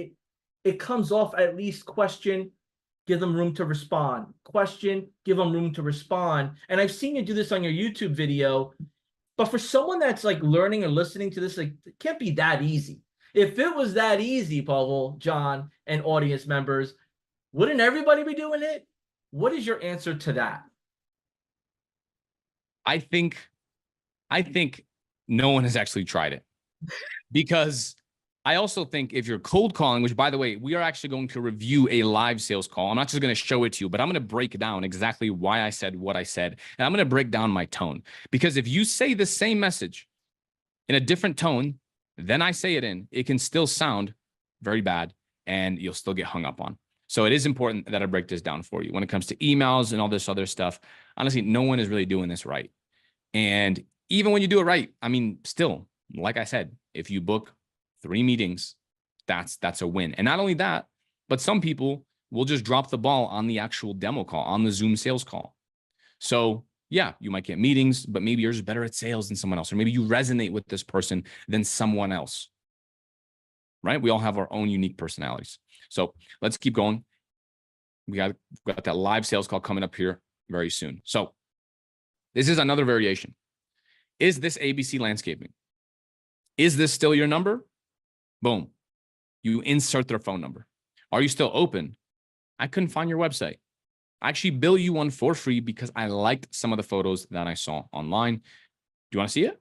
it comes off at least question, give them room to respond. Question, give them room to respond. And I've seen you do this on your YouTube video, but for someone that's like learning or listening to this, like, it can't be that easy. If it was that easy, Pavel, John, and audience members, wouldn't everybody be doing it? What is your answer to that? I think no one has actually tried it, because I also think if you're cold calling, which, by the way, we are actually going to review a live sales call. I'm not just going to show it to you, but I'm going to break down exactly why I said what I said. And I'm going to break down my tone, because if you say the same message in a different tone than I say it in, it can still sound very bad and you'll still get hung up on. So it is important that I break this down for you. When it comes to emails and all this other stuff, honestly, no one is really doing this right. And even when you do it right, I mean, still, like I said, if you book 3 meetings, that's a win. And not only that, but some people will just drop the ball on the actual demo call, on the Zoom sales call. So yeah, you might get meetings, but maybe you're just better at sales than someone else, or maybe you resonate with this person than someone else, right? We all have our own unique personalities. So let's keep going. We got that live sales call coming up here very soon. So this is another variation. Is this ABC Landscaping? Is this still your number? Boom. You insert their phone number. Are you still open? I couldn't find your website. I actually bill you one for free because I liked some of the photos that I saw online. Do you want to see it?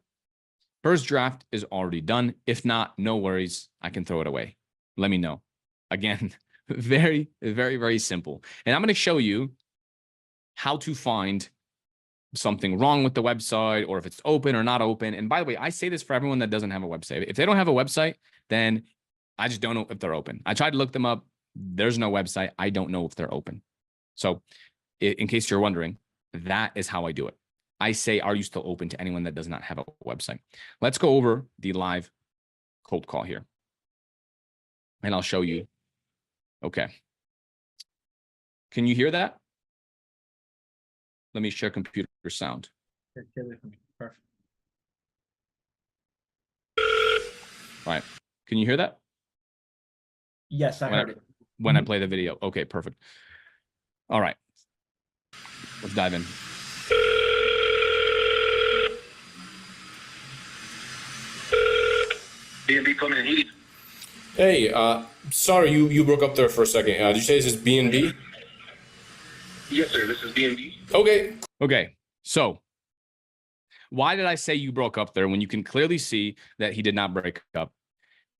First draft is already done. If not, no worries. I can throw it away. Let me know. Again, very, very, very simple. And I'm going to show you how to find something wrong with the website or if it's open or not open. And by the way, I say this for everyone that doesn't have a website. If they don't have a website, then I just don't know if they're open. I tried to look them up. There's no website. I don't know if they're open. So in case you're wondering, that is how I do it. I say, are you still open to anyone that does not have a website? Let's go over the live cold call here. And I'll show you. Okay. Can you hear that? Let me share computer sound. Perfect. All right. Can you hear that? Yes, I heard it. When I play the video. Okay, perfect. All right. Let's dive in. B&B coming in. Hey, sorry, you broke up there for a second. Did you say this is B&B? Yes, sir. This is B&B. Okay. Okay. So why did I say you broke up there when you can clearly see that he did not break up?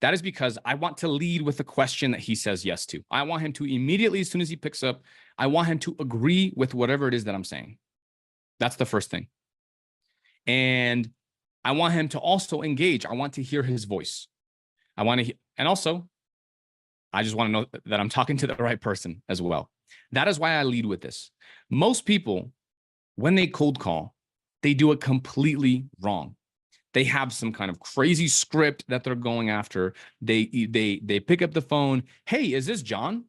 That is because I want to lead with a question that he says yes to. I want him to immediately, as soon as he picks up, I want him to agree with whatever it is that I'm saying. That's the first thing. And I want him to also engage. I want to hear his voice. I want to, and also, I just want to know that I'm talking to the right person as well. That is why I lead with this. Most people, when they cold call, they do it completely wrong. They have some kind of crazy script that they're going after. They pick up the phone. Hey, is this John? And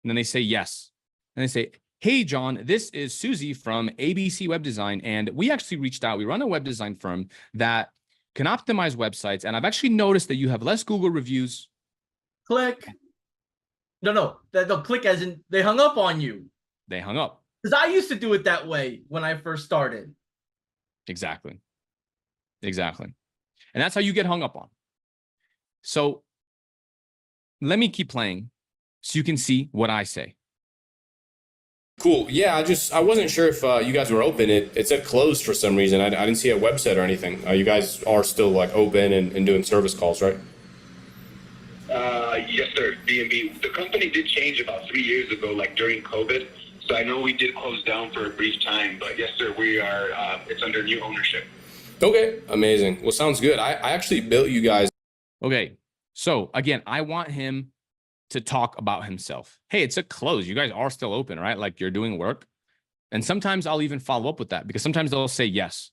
then they say yes. And they say, hey, John, this is Susie from ABC Web Design. And we actually reached out. We run a web design firm that can optimize websites. And I've actually noticed that you have less Google reviews. Click. No, they'll click as in they hung up on you. They hung up. Because I used to do it that way when I first started. Exactly. Exactly. And that's how you get hung up on. So let me keep playing so you can see what I say. Cool. Yeah, I wasn't sure if you guys were open. It said closed for some reason. I didn't see a website or anything. You guys are still like open and doing service calls, right? Yes, sir. B&B. The company did change about 3 years ago, like during COVID. So I know we did close down for a brief time, but yes, sir, we are. It's under new ownership. Okay. Amazing. Well, sounds good. I actually built you guys. Okay. So again, I want him to talk about himself. Hey, it's a close. You guys are still open, right? Like you're doing work. And sometimes I'll even follow up with that because sometimes they'll say yes.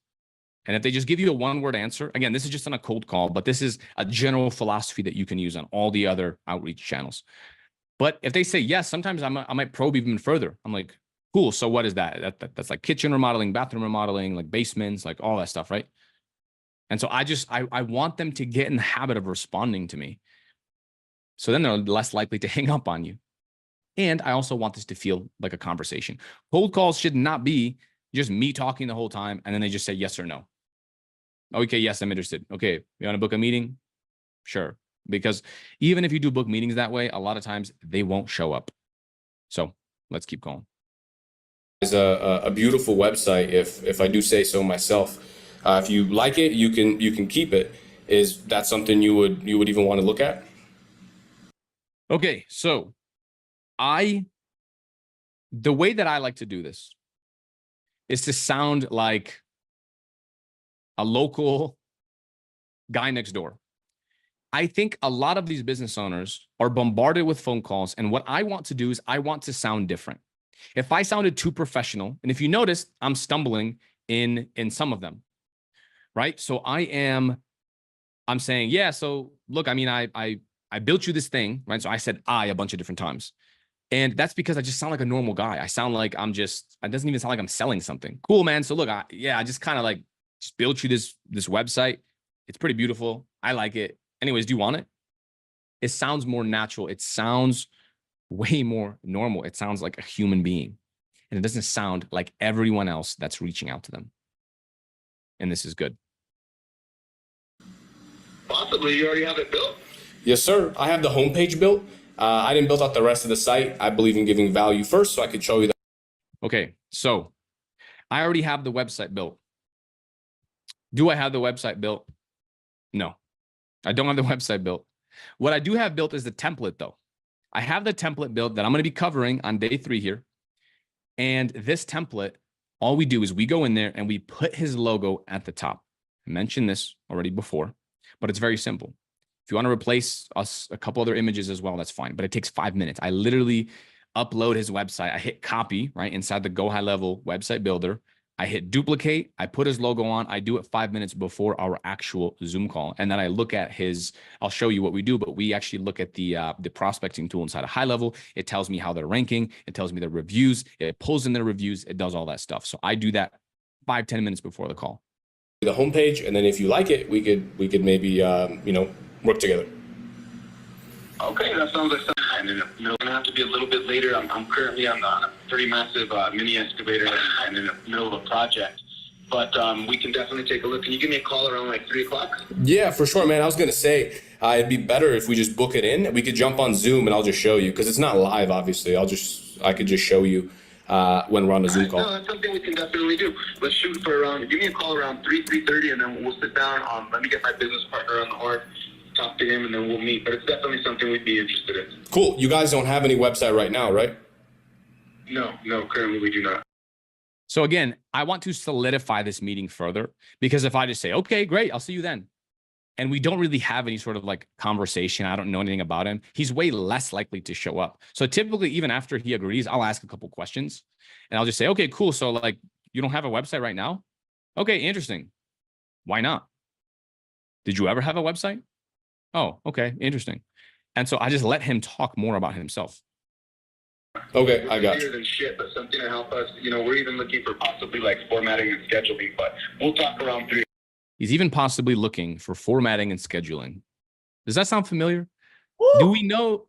And if they just give you a one-word answer, again, this is just on a cold call, but this is a general philosophy that you can use on all the other outreach channels. But if they say yes, sometimes I might probe even further. I'm like, cool. So what is that? That's like kitchen remodeling, bathroom remodeling, like basements, like all that stuff, right? And so I want them to get in the habit of responding to me. So then they're less likely to hang up on you. And I also want this to feel like a conversation. Cold calls should not be just me talking the whole time and then they just say yes or no. Okay, yes, I'm interested. Okay, you want to book a meeting? Sure. Because even if you do book meetings that way, a lot of times they won't show up. So let's keep going. It's a beautiful website, if I do say so myself. If you like it, you can keep it. Is that something you would even want to look at? Okay, so the way that I like to do this is to sound like a local guy next door. I think a lot of these business owners are bombarded with phone calls. And what I want to do is I want to sound different. If I sounded too professional, and if you notice, I'm stumbling in some of them, right? So I'm saying, yeah, so look, I mean, I built you this thing, right? So I said a bunch of different times. And that's because I just sound like a normal guy. I sound like it doesn't even sound like I'm selling something. Cool, man. So look, I just kind of like just built you this website. It's pretty beautiful. I like it. Anyways, do you want it? It sounds more natural. It sounds way more normal. It sounds like a human being. And it doesn't sound like everyone else that's reaching out to them. And this is good. Possibly. You already have it built? Yes, sir. I have the homepage built. I didn't build out the rest of the site. I believe in giving value first, so I could show you that. Okay, so I already have the website built. Do I have the website built? No, I don't have the website built. What I do have built is the template, though. I have the template built that I'm going to be covering on day 3 here. And this template All we do is we go in there and we put his logo at the top. I mentioned this already before, but it's very simple. If you want to replace us a couple other images as well, that's fine, but it takes 5 minutes. I literally upload his website. I hit copy right inside the Go High Level website builder. I hit duplicate. I put his logo on. I do it 5 minutes before our actual Zoom call. And then I look at his, I'll show you what we do, but we actually look at the prospecting tool inside of High Level. It tells me how they're ranking. It tells me their reviews. It pulls in their reviews. It does all that stuff. So I do that 5-10 minutes before the call. The homepage, and then if you like it, we could maybe work together. Okay, that sounds like something. And then, it's gonna have to be a little bit later. I'm currently on a pretty massive mini excavator and in the middle of a project. But we can definitely take a look. Can you give me a call around like 3 o'clock? Yeah, for sure, man. I was gonna say it'd be better if we just book it in. We could jump on Zoom and I'll just show you, because it's not live, obviously. I could just show you when we're on a Zoom call. No, that's something we can definitely do. Let's shoot for around. Give me a call around 3:30, and then we'll sit down. Let me get my business partner on the horn, talk to him, and then we'll meet. But it's definitely something we'd be interested in. Cool. You guys don't have any website right now, right? No, currently we do not. So again, I want to solidify this meeting further, because if I just say, okay, great, I'll see you then, and we don't really have any sort of like conversation, I don't know anything about him, he's way less likely to show up. So typically, even after he agrees, I'll ask a couple questions and I'll just say, okay, cool. So like, you don't have a website right now? Okay, interesting. Why not? Did you ever have a website? Oh, okay, interesting. And so I just let him talk more about himself. Okay, I got you. Than shit, but something to help us. We're even looking for possibly like formatting and scheduling, but we'll talk around 3. He's even possibly looking for formatting and scheduling. Does that sound familiar? Woo!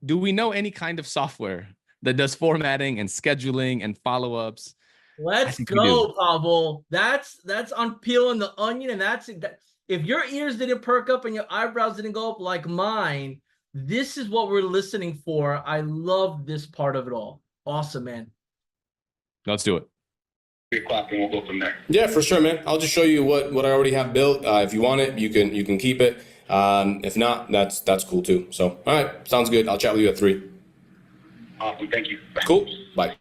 Do we know any kind of software that does formatting and scheduling and follow-ups? Let's go, Pavel. That's on peeling the onion, and that. If your ears didn't perk up and your eyebrows didn't go up like mine, this is what we're listening for. I love this part of it all. Awesome, man. Let's do it. 3 o'clock, and we'll go from there. Yeah, for sure, man. I'll just show you what I already have built. If you want it, you can keep it. If not, that's cool too. So, all right, sounds good. I'll chat with you at 3. Awesome, thank you. Cool. Bye.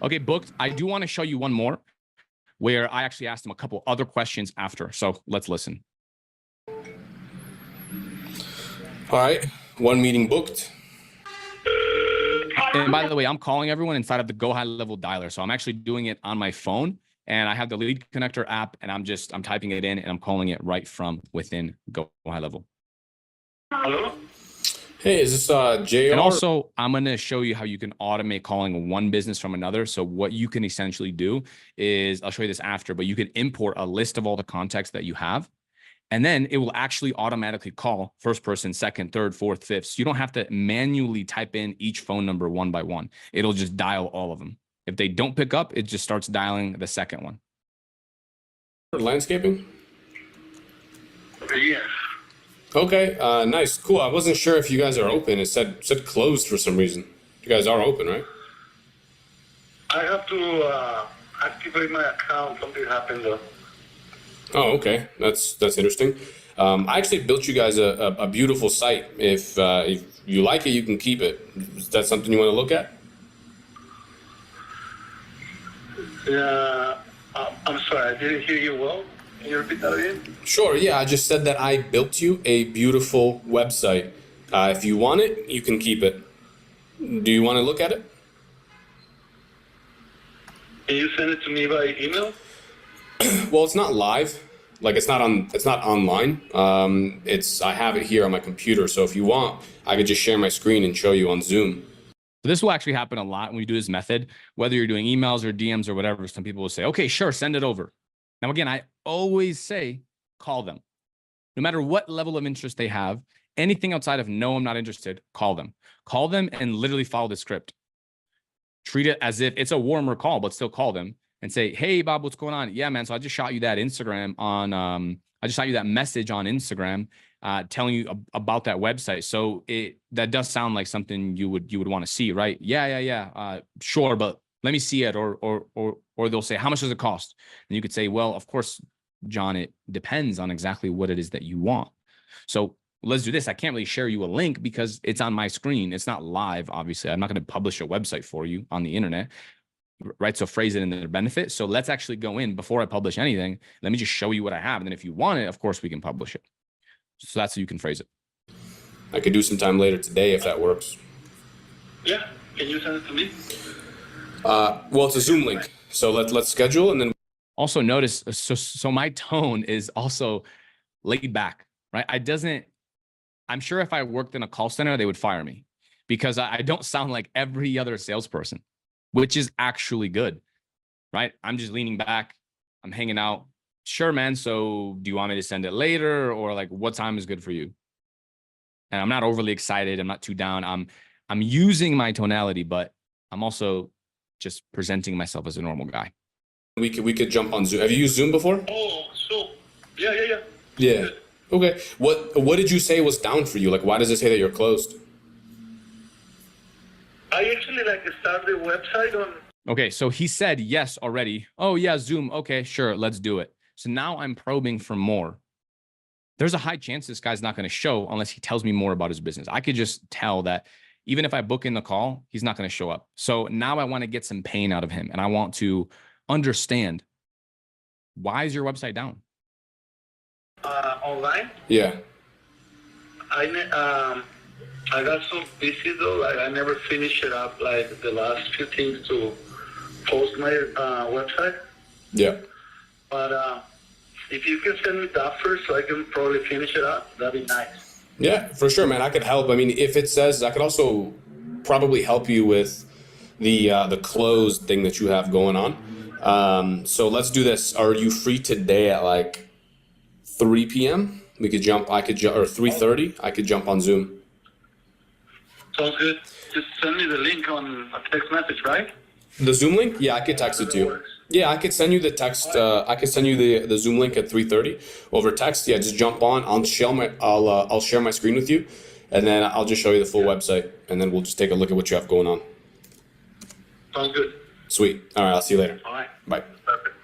Okay, booked. I do want to show you one more where I actually asked him a couple other questions after. So let's listen. All right, one meeting booked. And by the way, I'm calling everyone inside of the Go High Level dialer. So I'm actually doing it on my phone, and I have the Lead Connector app, and I'm typing it in and I'm calling it right from within Go High Level. Hello? Hey, is this JR? And also, I'm going to show you how you can automate calling one business from another. So what you can essentially do is, I'll show you this after, but you can import a list of all the contacts that you have, and then it will actually automatically call first person, second, third, fourth, fifth. So you don't have to manually type in each phone number one by one. It'll just dial all of them. If they don't pick up, it just starts dialing the second one. Landscaping? Yeah. Okay, nice, cool. I wasn't sure if you guys are open. It said closed for some reason. You guys are open, right? I have to activate my account. Something happened though. Oh, okay. That's interesting. I actually built you guys a beautiful site. If you like it, you can keep it. Is that something you want to look at? Yeah. I'm sorry, I didn't hear you well. Can you repeat that again? Sure, yeah. I just said that I built you a beautiful website. If you want it, you can keep it. Do you want to look at it? Can you send it to me by email? Well, it's not live. Like it's not online. I have it here on my computer. So if you want, I could just share my screen and show you on Zoom. So this will actually happen a lot when we do this method, whether you're doing emails or DMs or whatever. Some people will say, okay, sure, send it over. Now, again, I always say, call them. No matter what level of interest they have, anything outside of no, I'm not interested, call them. Call them and literally follow the script. Treat it as if it's a warmer call, but still call them and say, hey, Bob, what's going on? Yeah, man. So I just shot you that Instagram on, I just shot you that message on Instagram telling you about that website. So that does sound like something you would want to see, right? Yeah. Sure, but let me see it. Or they'll say, how much does it cost? And you could say, well, of course, John, it depends on exactly what it is that you want. So let's do this. I can't really share you a link because it's on my screen. It's not live, obviously. I'm not going to publish a website for you on the internet. right? So phrase it in their benefit. So let's actually go in before I publish anything. Let me just show you what I have. And then if you want it, of course, we can publish it. So that's how you can phrase it. I could do some time later today if that works. Yeah, can you send it to me? Well, it's a Zoom link. So let's schedule, and then Also notice, so my tone is also laid back, right? I'm sure if I worked in a call center, they would fire me because I don't sound like every other salesperson, which is actually good, right? I'm just leaning back. I'm hanging out. Sure, man. So do you want me to send it later, or like what time is good for you? And I'm not overly excited. I'm not too down. I'm using my tonality, but I'm also just presenting myself as a normal guy. we could jump on Zoom. Have you used Zoom before? Oh, so yeah. Yeah. Okay. What did you say was down for you? Like, why does it say that you're closed? I actually started the website on. Okay, so he said yes already. Oh yeah, Zoom. Okay, sure, let's do it. So now I'm probing for more. There's a high chance this guy's not going to show unless he tells me more about his business. I could just tell that even if I book in the call, he's not going to show up. So now I want to get some pain out of him, and I want to understand, why is your website down? Online. Yeah. I got so busy though, like I never finished it up, like the last few things to post my website. Yeah. But if you can send me that first, so I can probably finish it up, that'd be nice. Yeah, for sure, man. I could help. I mean, if it says, I could also probably help you with the closed thing that you have going on. So let's do this. Are you free today at like 3 p.m.? We could jump. Or 3:30. I could jump on Zoom. Sounds good. Just send me the link on a text message, right? The Zoom link? Yeah, I could text it to you. Yeah, I could send you the text. I could send you the Zoom link at 3:30 over text. Yeah, just jump on. I'll share my screen with you, and then I'll just show you the full website, and then we'll just take a look at what you have going on. Sounds good. Sweet. All right, I'll see you later. All right. Bye. Perfect.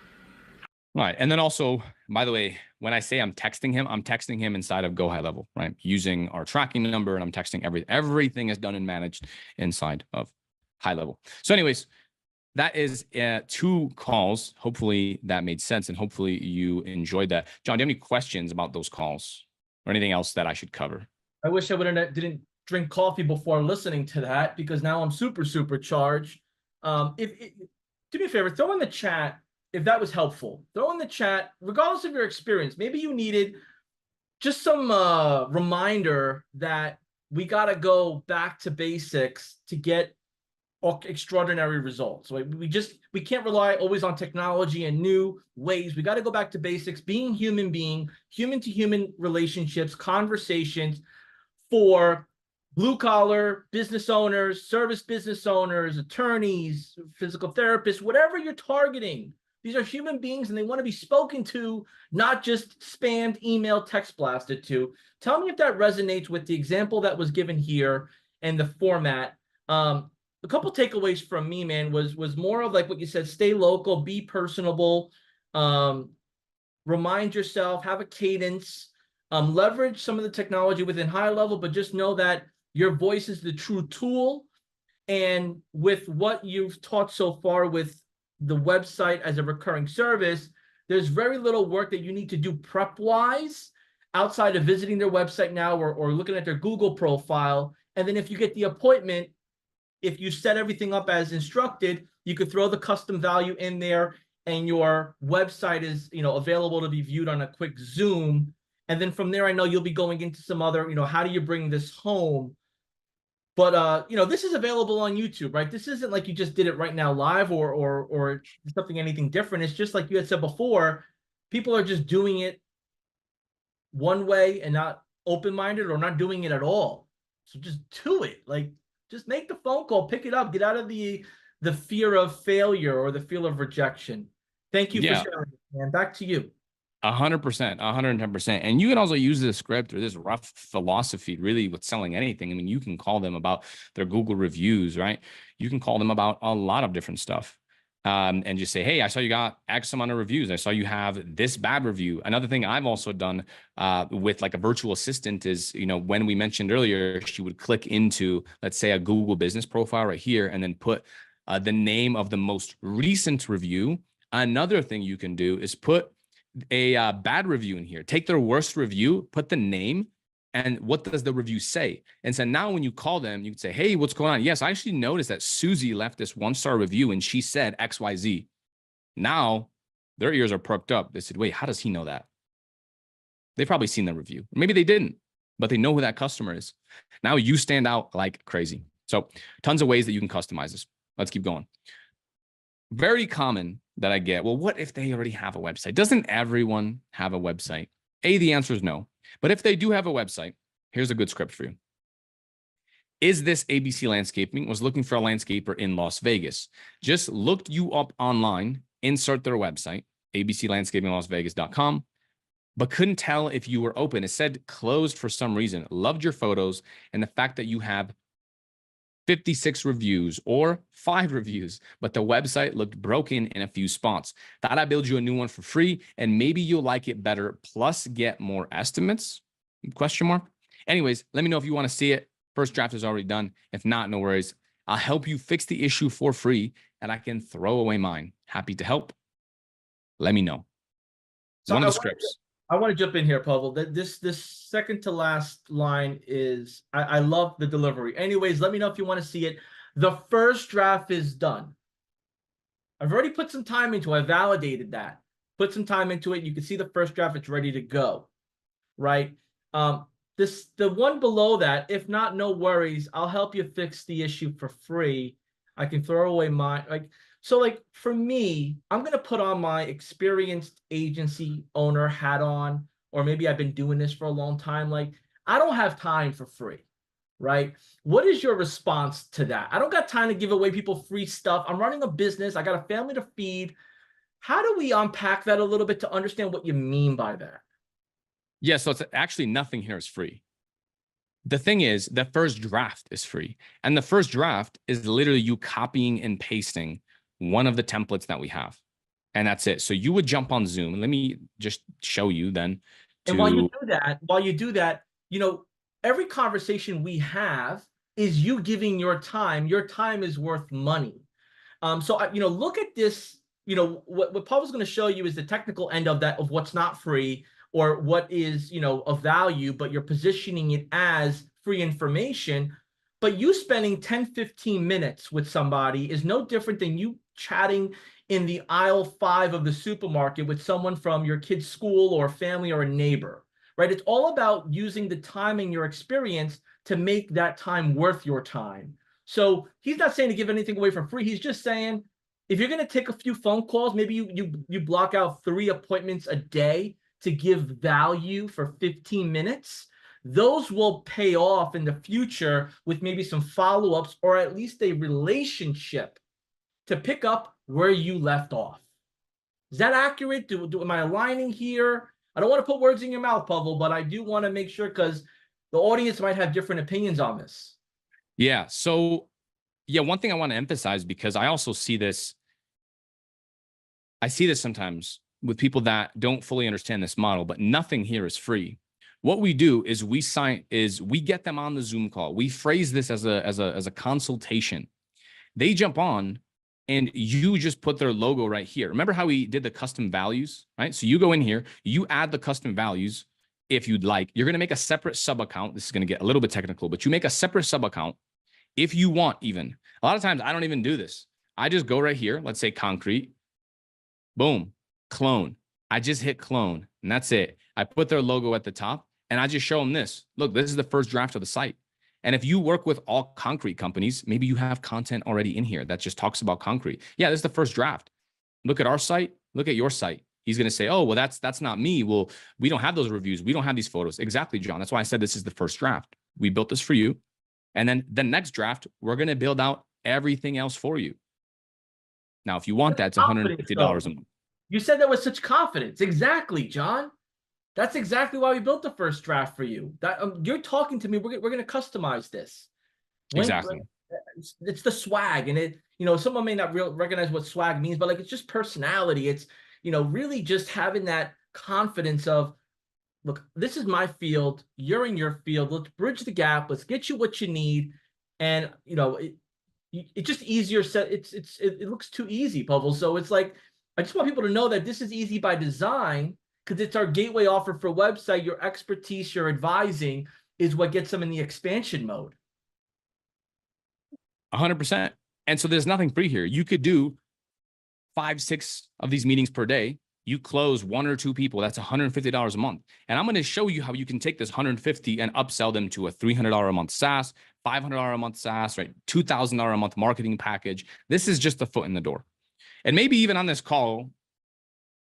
All right. And then also, by the way, when I say I'm texting him inside of Go High Level, right? Using our tracking number, and I'm texting everything is done and managed inside of High Level. So anyways, that is 2 calls. Hopefully that made sense, and hopefully you enjoyed that. John, do you have any questions about those calls or anything else that I should cover? I wish I didn't drink coffee before listening to that, because now I'm super charged. Do me a favor, throw in the chat if that was helpful. Throw in the chat, regardless of your experience. Maybe you needed just some reminder that we got to go back to basics to get extraordinary results. We can't rely always on technology and new ways. We got to go back to basics, being human to human relationships, conversations for blue collar business owners, service business owners, attorneys, physical therapists, whatever you're targeting. These are human beings, and they want to be spoken to, not just spammed, email, text blasted to. Tell me if that resonates with the example that was given here and the format. A couple takeaways from me, man, was more of like what you said: stay local, be personable, remind yourself, have a cadence, leverage some of the technology within High Level, but just know that your voice is the true tool. And with what you've taught so far with the website as a recurring service, there's very little work that you need to do prep-wise outside of visiting their website now or looking at their Google profile. And then if you get the appointment, if you set everything up as instructed, you could throw the custom value in there, and your website is, available to be viewed on a quick Zoom. And then from there, I know you'll be going into some other, how do you bring this home? But this is available on YouTube, right? This isn't like you just did it right now live or anything different. It's just like you had said before, people are just doing it one way and not open-minded, or not doing it at all. So just do it. Just make the phone call, pick it up, get out of the fear of failure or the fear of rejection. Thank you for sharing, man. Back to you. 100%, 110%. And you can also use this script or this rough philosophy really with selling anything. I mean, you can call them about their Google reviews, right? You can call them about a lot of different stuff. And just say, hey, I saw you got X amount of reviews. I saw you have this bad review. Another thing I've also done with like a virtual assistant is, when we mentioned earlier, she would click into, let's say, a Google business profile right here, and then put the name of the most recent review. Another thing you can do is put a bad review in here. Take their worst review, put the name, and what does the review say? And so now when you call them, you can say, hey, what's going on? Yes, I actually noticed that Susie left this 1-star review and she said XYZ. Now their ears are perked up. They said, wait, how does he know that? They've probably seen the review. Maybe they didn't, but they know who that customer is. Now you stand out like crazy. So tons of ways that you can customize this. Let's keep going. Very common that I get, well, what if they already have a website? Doesn't everyone have a website? The answer is no. But if they do have a website, here's a good script for you. Is this ABC Landscaping? Was looking for a landscaper in Las Vegas. Just looked you up online, insert their website, abclandscapinglasvegas.com, but couldn't tell if you were open. It said closed for some reason. Loved your photos and the fact that you have 56 reviews or 5 reviews, but the website looked broken in a few spots. Thought I'd build you a new one for free and maybe you'll like it better, plus get more estimates? Question mark. Anyways, let me know if you want to see it. First draft is already done. If not, no worries. I'll help you fix the issue for free and I can throw away mine. Happy to help. Let me know. So One of the scripts. I want to jump in here, Pavel. This second to last line is, I love the delivery. Anyways, let me know if you want to see it. The first draft is done. I've already put some time into it. I validated that. Put some time into it. You can see the first draft, it's ready to go, right? The one below that, if not, no worries. I'll help you fix the issue for free. I can throw away my, so for me, I'm going to put on my experienced agency owner hat on, or maybe I've been doing this for a long time. I don't have time for free, right? What is your response to that? I don't got time to give away people free stuff. I'm running a business. I got a family to feed. How do we unpack that a little bit to understand what you mean by that? Yeah, so it's actually nothing here is free. The thing is, the first draft is free. And the first draft is literally you copying and pasting one of the templates that we have. And that's it. So you would jump on Zoom. And let me just show you then. And while you do that, every conversation we have is you giving your time. Your time is worth money. So look at this. What Pavel's going to show you is the technical end of that, of what's not free or what is, of value, but you're positioning it as free information. But you spending 10, 15 minutes with somebody is no different than you chatting in the aisle 5 of the supermarket with someone from your kid's school or family or a neighbor, right? It's all about using the time and your experience to make that time worth your time. So he's not saying to give anything away for free. He's just saying, if you're going to take a few phone calls, maybe you block out 3 appointments a day to give value for 15 minutes. Those will pay off in the future with maybe some follow-ups or at least a relationship to pick up where you left off. Is that accurate? Am I aligning here? I don't want to put words in your mouth, Pavel, but I do want to make sure because the audience might have different opinions on this. Yeah. So, one thing I want to emphasize, because I also see this. I see this sometimes with people that don't fully understand this model, but nothing here is free. What we do is we get them on the Zoom call. We phrase this as a consultation. They jump on and you just put their logo right here. Remember how we did the custom values, right? So you go in here, you add the custom values if you'd like. You're going to make a separate sub account. This is going to get a little bit technical, but you make a separate sub account if you want even. A lot of times I don't even do this. I just go right here. Let's say concrete. Boom. Clone. I just hit clone and that's it. I put their logo at the top and I just show them this. Look, this is the first draft of the site. And if you work with all concrete companies, maybe you have content already in here that just talks about concrete. Yeah, this is the first draft. Look at our site. Look at your site. He's going to say, oh, well, that's not me. Well, we don't have those reviews. We don't have these photos. Exactly, John. That's why I said this is the first draft. We built this for you. And then the next draft, we're going to build out everything else for you. Now, if you want that, it's $150 a month. You said that with such confidence. Exactly, John. That's exactly why we built the first draft for you. That you're talking to me. We're going to customize this. Exactly. It's the swag, and someone may not recognize what swag means, but it's just personality. It's really just having that confidence of, look, this is my field. You're in your field. Let's bridge the gap. Let's get you what you need, and you it's just easier set. It looks too easy, Pavel. So it's like, I just want people to know that this is easy by design, because it's our gateway offer for website. Your expertise, your advising is what gets them in the expansion mode. 100%. And so there's nothing free here. You could do 5, 6 of these meetings per day. You close 1 or 2 people. That's $150 a month. And I'm going to show you how you can take this $150 and upsell them to a $300 a month SaaS, $500 a month SaaS, right? $2,000 a month marketing package. This is just the foot in the door. And maybe even on this call,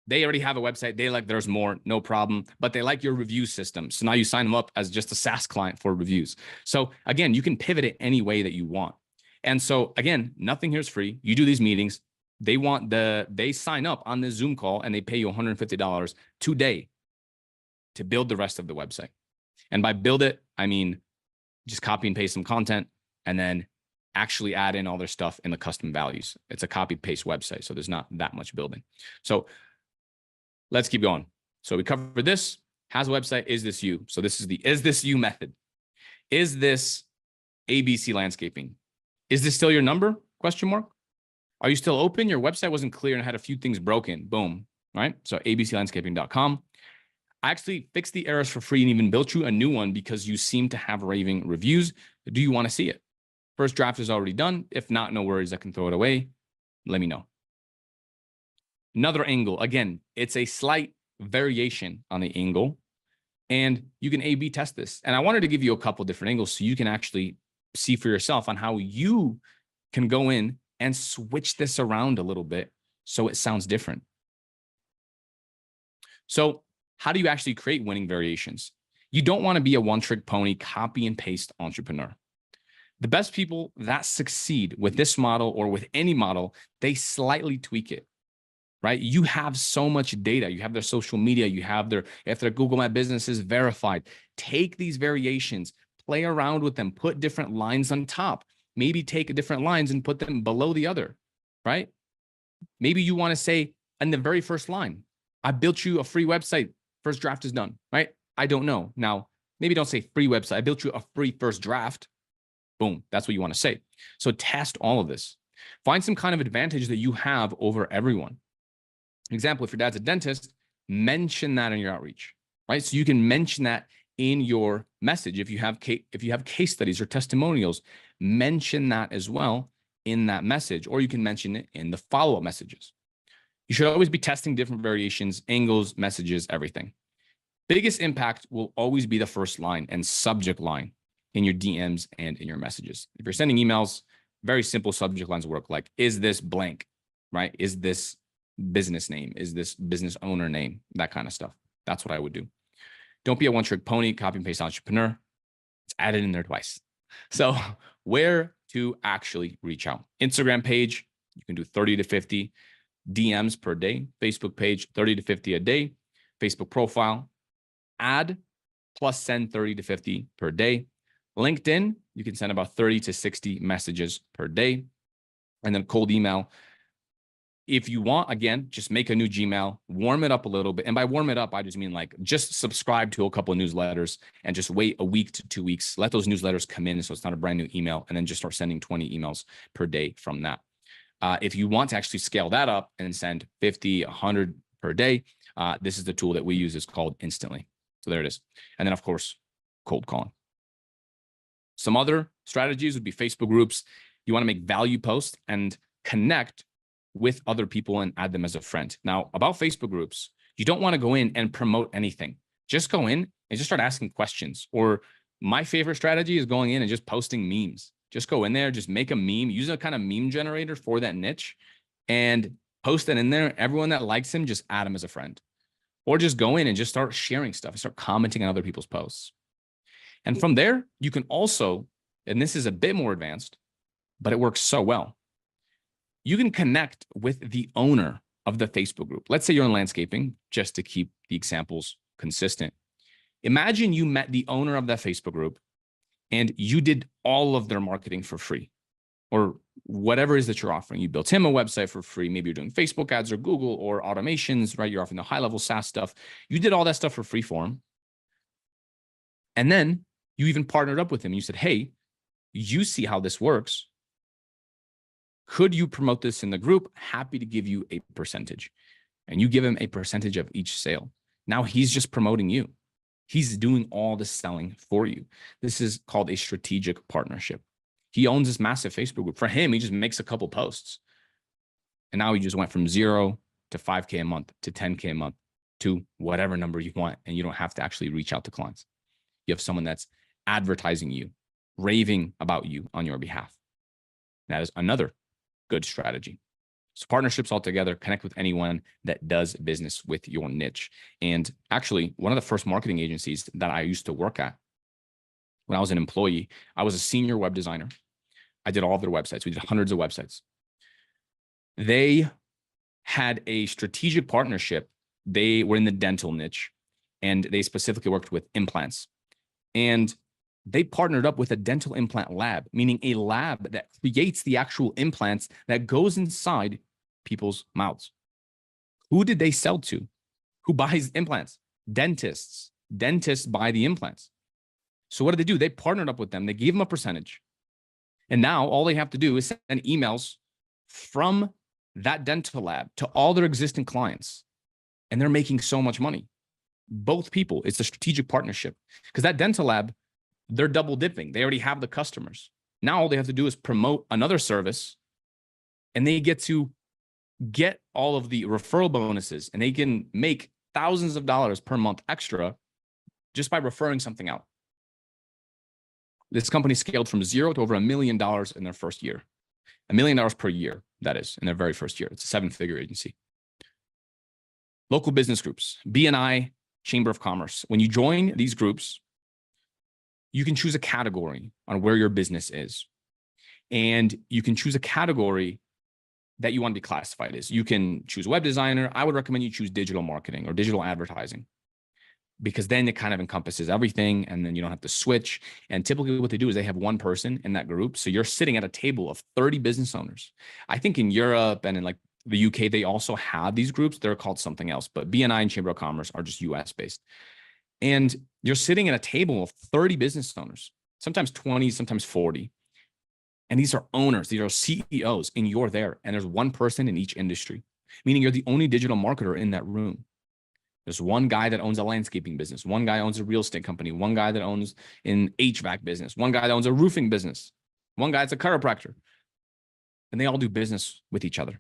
they already have a website. They like, there's more, no problem, but they like your review system. So now you sign them up as just a SaaS client for reviews. So again, you can pivot it any way that you want. And so again, nothing here is free. You do these meetings. They sign up on this Zoom call and they pay you $150 today to build the rest of the website. And by build it, I mean, just copy and paste some content and then actually add in all their stuff in the custom values. It's a copy paste website. So there's not that much building. So let's keep going. So we covered this. Has a website. Is this you? So this is the is this you method. Is this ABC landscaping? Is this still your number? Question mark. Are you still open? Your website wasn't clear and had a few things broken. Boom. Right? So abclandscaping.com. I actually fixed the errors for free and even built you a new one because you seem to have raving reviews. Do you want to see it? First draft is already done. If not, no worries. I can throw it away. Let me know. Another angle. Again, it's a slight variation on the angle, and you can A/B test this. And I wanted to give you a couple different angles so you can actually see for yourself on how you can go in and switch this around a little bit so it sounds different. So how do you actually create winning variations? You don't want to be a one-trick pony, copy and paste entrepreneur. The best people that succeed with this model or with any model, they slightly tweak it, right? You have so much data. You have their social media. You have if their Google My Business is verified. Take these variations, play around with them, put different lines on top. Maybe take different lines and put them below the other, right? Maybe you want to say in the very first line, I built you a free website. First draft is done, right? I don't know. Now, maybe don't say free website. I built you a free first draft. Boom. That's what you want to say. So test all of this. Find some kind of advantage that you have over everyone. Example, if your dad's a dentist, mention that in your outreach, right? So you can mention that in your message. If you have case studies or testimonials, mention that as well in that message, or you can mention it in the follow-up messages. You should always be testing different variations, angles, messages, everything. Biggest impact will always be the first line and subject line in your DMs and in your messages. If you're sending emails, very simple subject lines work, like, is this blank, right? Is this business name? Is this business owner name? That kind of stuff. That's what I would do. Don't be a one-trick pony, copy and paste entrepreneur. It's added in there twice. So where to actually reach out? Instagram page, you can do 30 to 50 DMs per day. Facebook page, 30 to 50 a day. Facebook profile, add plus send 30 to 50 per day. LinkedIn, you can send about 30 to 60 messages per day. And then cold email. If you want, again, just make a new Gmail, warm it up a little bit. And by warm it up, I just mean like just subscribe to a couple of newsletters and just wait a week to 2 weeks. Let those newsletters come in so it's not a brand new email, and then just start sending 20 emails per day from that. If you want to actually scale that up and send 50, 100 per day, this is the tool that we use. It's called Instantly. So there it is. And then, of course, cold calling. Some other strategies would be Facebook groups. You want to make value posts and connect with other people and add them as a friend. Now, about Facebook groups, you don't want to go in and promote anything. Just go in and just start asking questions. Or my favorite strategy is going in and just posting memes. Just go in there, just make a meme, use a kind of meme generator for that niche and post it in there. Everyone that likes him, just add him as a friend. Or just go in and just start sharing stuff and start commenting on other people's posts. And from there, you can also, and this is a bit more advanced, but it works so well. You can connect with the owner of the Facebook group. Let's say you're in landscaping, just to keep the examples consistent. Imagine you met the owner of that Facebook group and you did all of their marketing for free, or whatever it is that you're offering. You built him a website for free. Maybe you're doing Facebook ads or Google or automations, right? You're offering the high-level SaaS stuff. You did all that stuff for free for him. And then you even partnered up with him. You said, hey, you see how this works. Could you promote this in the group? Happy to give you a percentage. And you give him a percentage of each sale. Now he's just promoting you. He's doing all the selling for you. This is called a strategic partnership. He owns this massive Facebook group. For him, he just makes a couple posts. And now he just went from 0 to 5K a month to 10K a month to whatever number you want. And you don't have to actually reach out to clients. You have someone that's advertising you, raving about you on your behalf. That is another good strategy. So partnerships altogether, connect with anyone that does business with your niche. And actually, one of the first marketing agencies that I used to work at when I was an employee, I was a senior web designer. I did all of their websites. We did hundreds of websites. They had a strategic partnership. They were in the dental niche, and they specifically worked with implants. And they partnered up with a dental implant lab, meaning a lab that creates the actual implants that goes inside people's mouths. Who did they sell to? Who buys implants? Dentists. Dentists buy the implants. So what did they do? They partnered up with them. They gave them a percentage. And now all they have to do is send emails from that dental lab to all their existing clients. And they're making so much money. Both people, it's a strategic partnership. Because that dental lab, they're double dipping. They already have the customers. Now all they have to do is promote another service, and they get to get all of the referral bonuses, and they can make thousands of dollars per month extra just by referring something out. This company scaled from 0 to over $1 million in their first year. $1 million per year, that is, in their very first year. It's a 7-figure agency. Local business groups, BNI, Chamber of Commerce. When you join these groups, you can choose a category on where your business is. And you can choose a category that you want to be classified as. You can choose web designer. I would recommend you choose digital marketing or digital advertising, because then it kind of encompasses everything, and then you don't have to switch. And typically what they do is they have one person in that group. So you're sitting at a table of 30 business owners. I think in Europe and in like the UK, they also have these groups. They're called something else, but BNI and Chamber of Commerce are just US based. And you're sitting at a table of 30 business owners, sometimes 20, sometimes 40. And these are owners, these are CEOs, and you're there. And there's one person in each industry, meaning you're the only digital marketer in that room. There's one guy that owns a landscaping business. One guy owns a real estate company. One guy that owns an HVAC business. One guy that owns a roofing business. One guy that's a chiropractor. And they all do business with each other.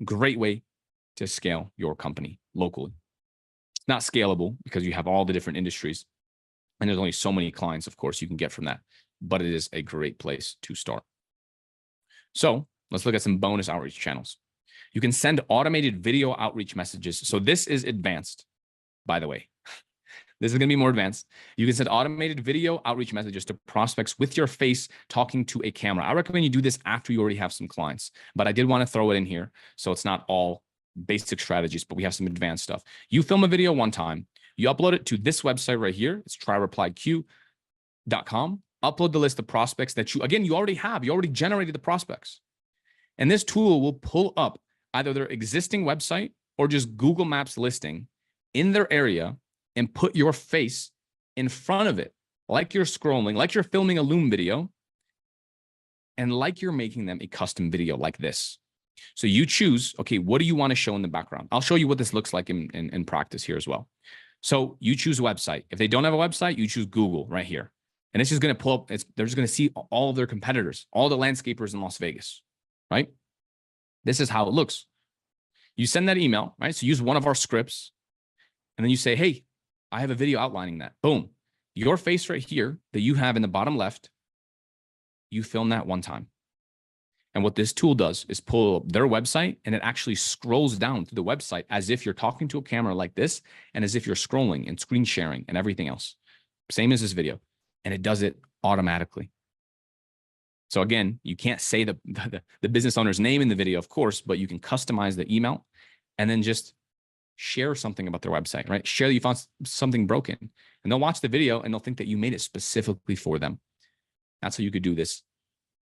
Great way to scale your company locally. It's not scalable because you have all the different industries, and there's only so many clients, of course, you can get from that, but it is a great place to start. So let's look at some bonus outreach channels. You can send automated video outreach messages. So this is advanced, by the way. This is going to be more advanced. You can send automated video outreach messages to prospects with your face talking to a camera. I recommend you do this after you already have some clients, but I did want to throw it in here so it's not all basic strategies, but we have some advanced stuff. You film a video one time, you upload it to this website right here. It's tryreplyq.com. Upload the list of prospects that you already have. You already generated the prospects. And this tool will pull up either their existing website or just Google Maps listing in their area and put your face in front of it, like you're scrolling, like you're filming a Loom video, and like you're making them a custom video like this. So you choose, okay, what do you want to show in the background? I'll show you what this looks like in practice here as well. So you choose website. If they don't have a website, you choose Google right here. And it's just going to pull up, they're just going to see all of their competitors, all the landscapers in Las Vegas, right? This is how it looks. You send that email, right? So use one of our scripts, and then you say, hey, I have a video outlining that. Boom. Your face right here that you have in the bottom left, you film that one time. And what this tool does is pull up their website, and it actually scrolls down to the website as if you're talking to a camera like this, and as if you're scrolling and screen sharing and everything else. Same as this video. And it does it automatically. So again, you can't say the business owner's name in the video, of course, but you can customize the email and then just share something about their website, right? Share that you found something broken, and they'll watch the video and they'll think that you made it specifically for them. That's how you could do this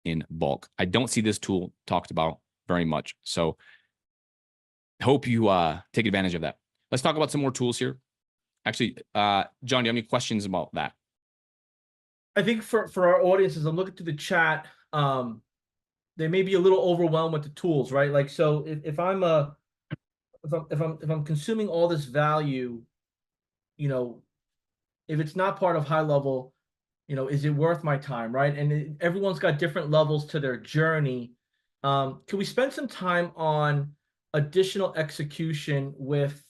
in bulk. I don't see this tool talked about very much. So hope you take advantage of that. Let's talk about some more tools here. Actually, John, do you have any questions about that? I think for our audiences, I'm looking through the chat. they may be a little overwhelmed with the tools, right? Like, so if I'm consuming all this value, you know, if it's not part of high level, you know, is it worth my time, right? And everyone's got different levels to their journey. Can we spend some time on additional execution with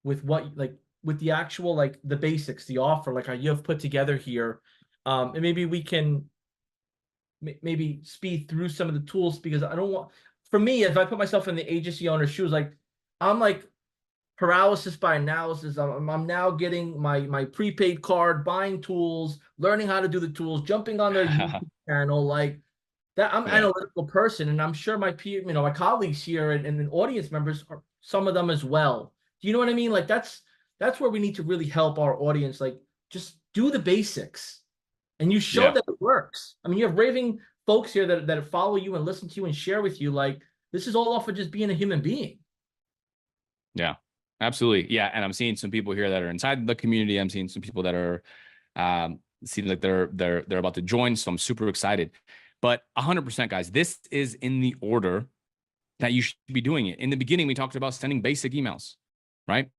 what, like, with the actual, like, the basics, the offer, like, you have put together here, and maybe we can maybe speed through some of the tools, because I don't want, for me, if I put myself in the agency owner's shoes, like, I'm like paralysis by analysis. I'm now getting my prepaid card, buying tools, learning how to do the tools, jumping on their YouTube channel, like that. I'm an analytical person, and I'm sure my my colleagues here and audience members are some of them as well. Do you know what I mean? Like that's where we need to really help our audience. Like, just do the basics, and you show that it works. I mean, you have raving folks here that follow you and listen to you and share with you. Like, this is all off of just being a human being. Yeah, absolutely. Yeah. And I'm seeing some people here that are inside the community. I'm seeing some people that are seem like they're about to join. So I'm super excited. But 100%, guys, this is in the order that you should be doing it. In the beginning, we talked about sending basic emails, right?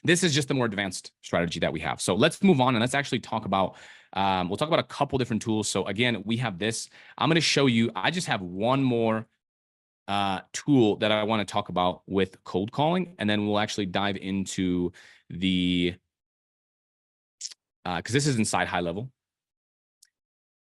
This is just the more advanced strategy that we have. So let's move on and let's actually talk about, we'll talk about a couple different tools. So again, we have this. I'm going to show you, I just have one more tool that I want to talk about with cold calling, and then we'll actually dive into the because this is inside high level,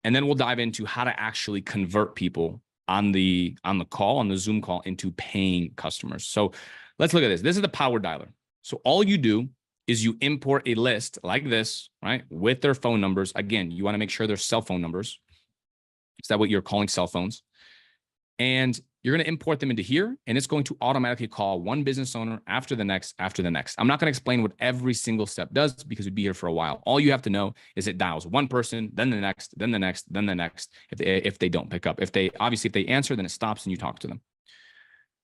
and then we'll dive into how to actually convert people on the call, on the Zoom call, into paying customers. So let's look at this. This is the power dialer. So all you do is you import a list like this, right, with their phone numbers. Again, you want to make sure they're cell phone numbers. Is that what you're calling cell phones? And you're going to import them into here, and it's going to automatically call one business owner after the next, after the next. I'm not going to explain what every single step does because we'd be here for a while. All you have to know is it dials one person, then the next, then the next, then the next. If they don't pick up, if they answer, then it stops and you talk to them.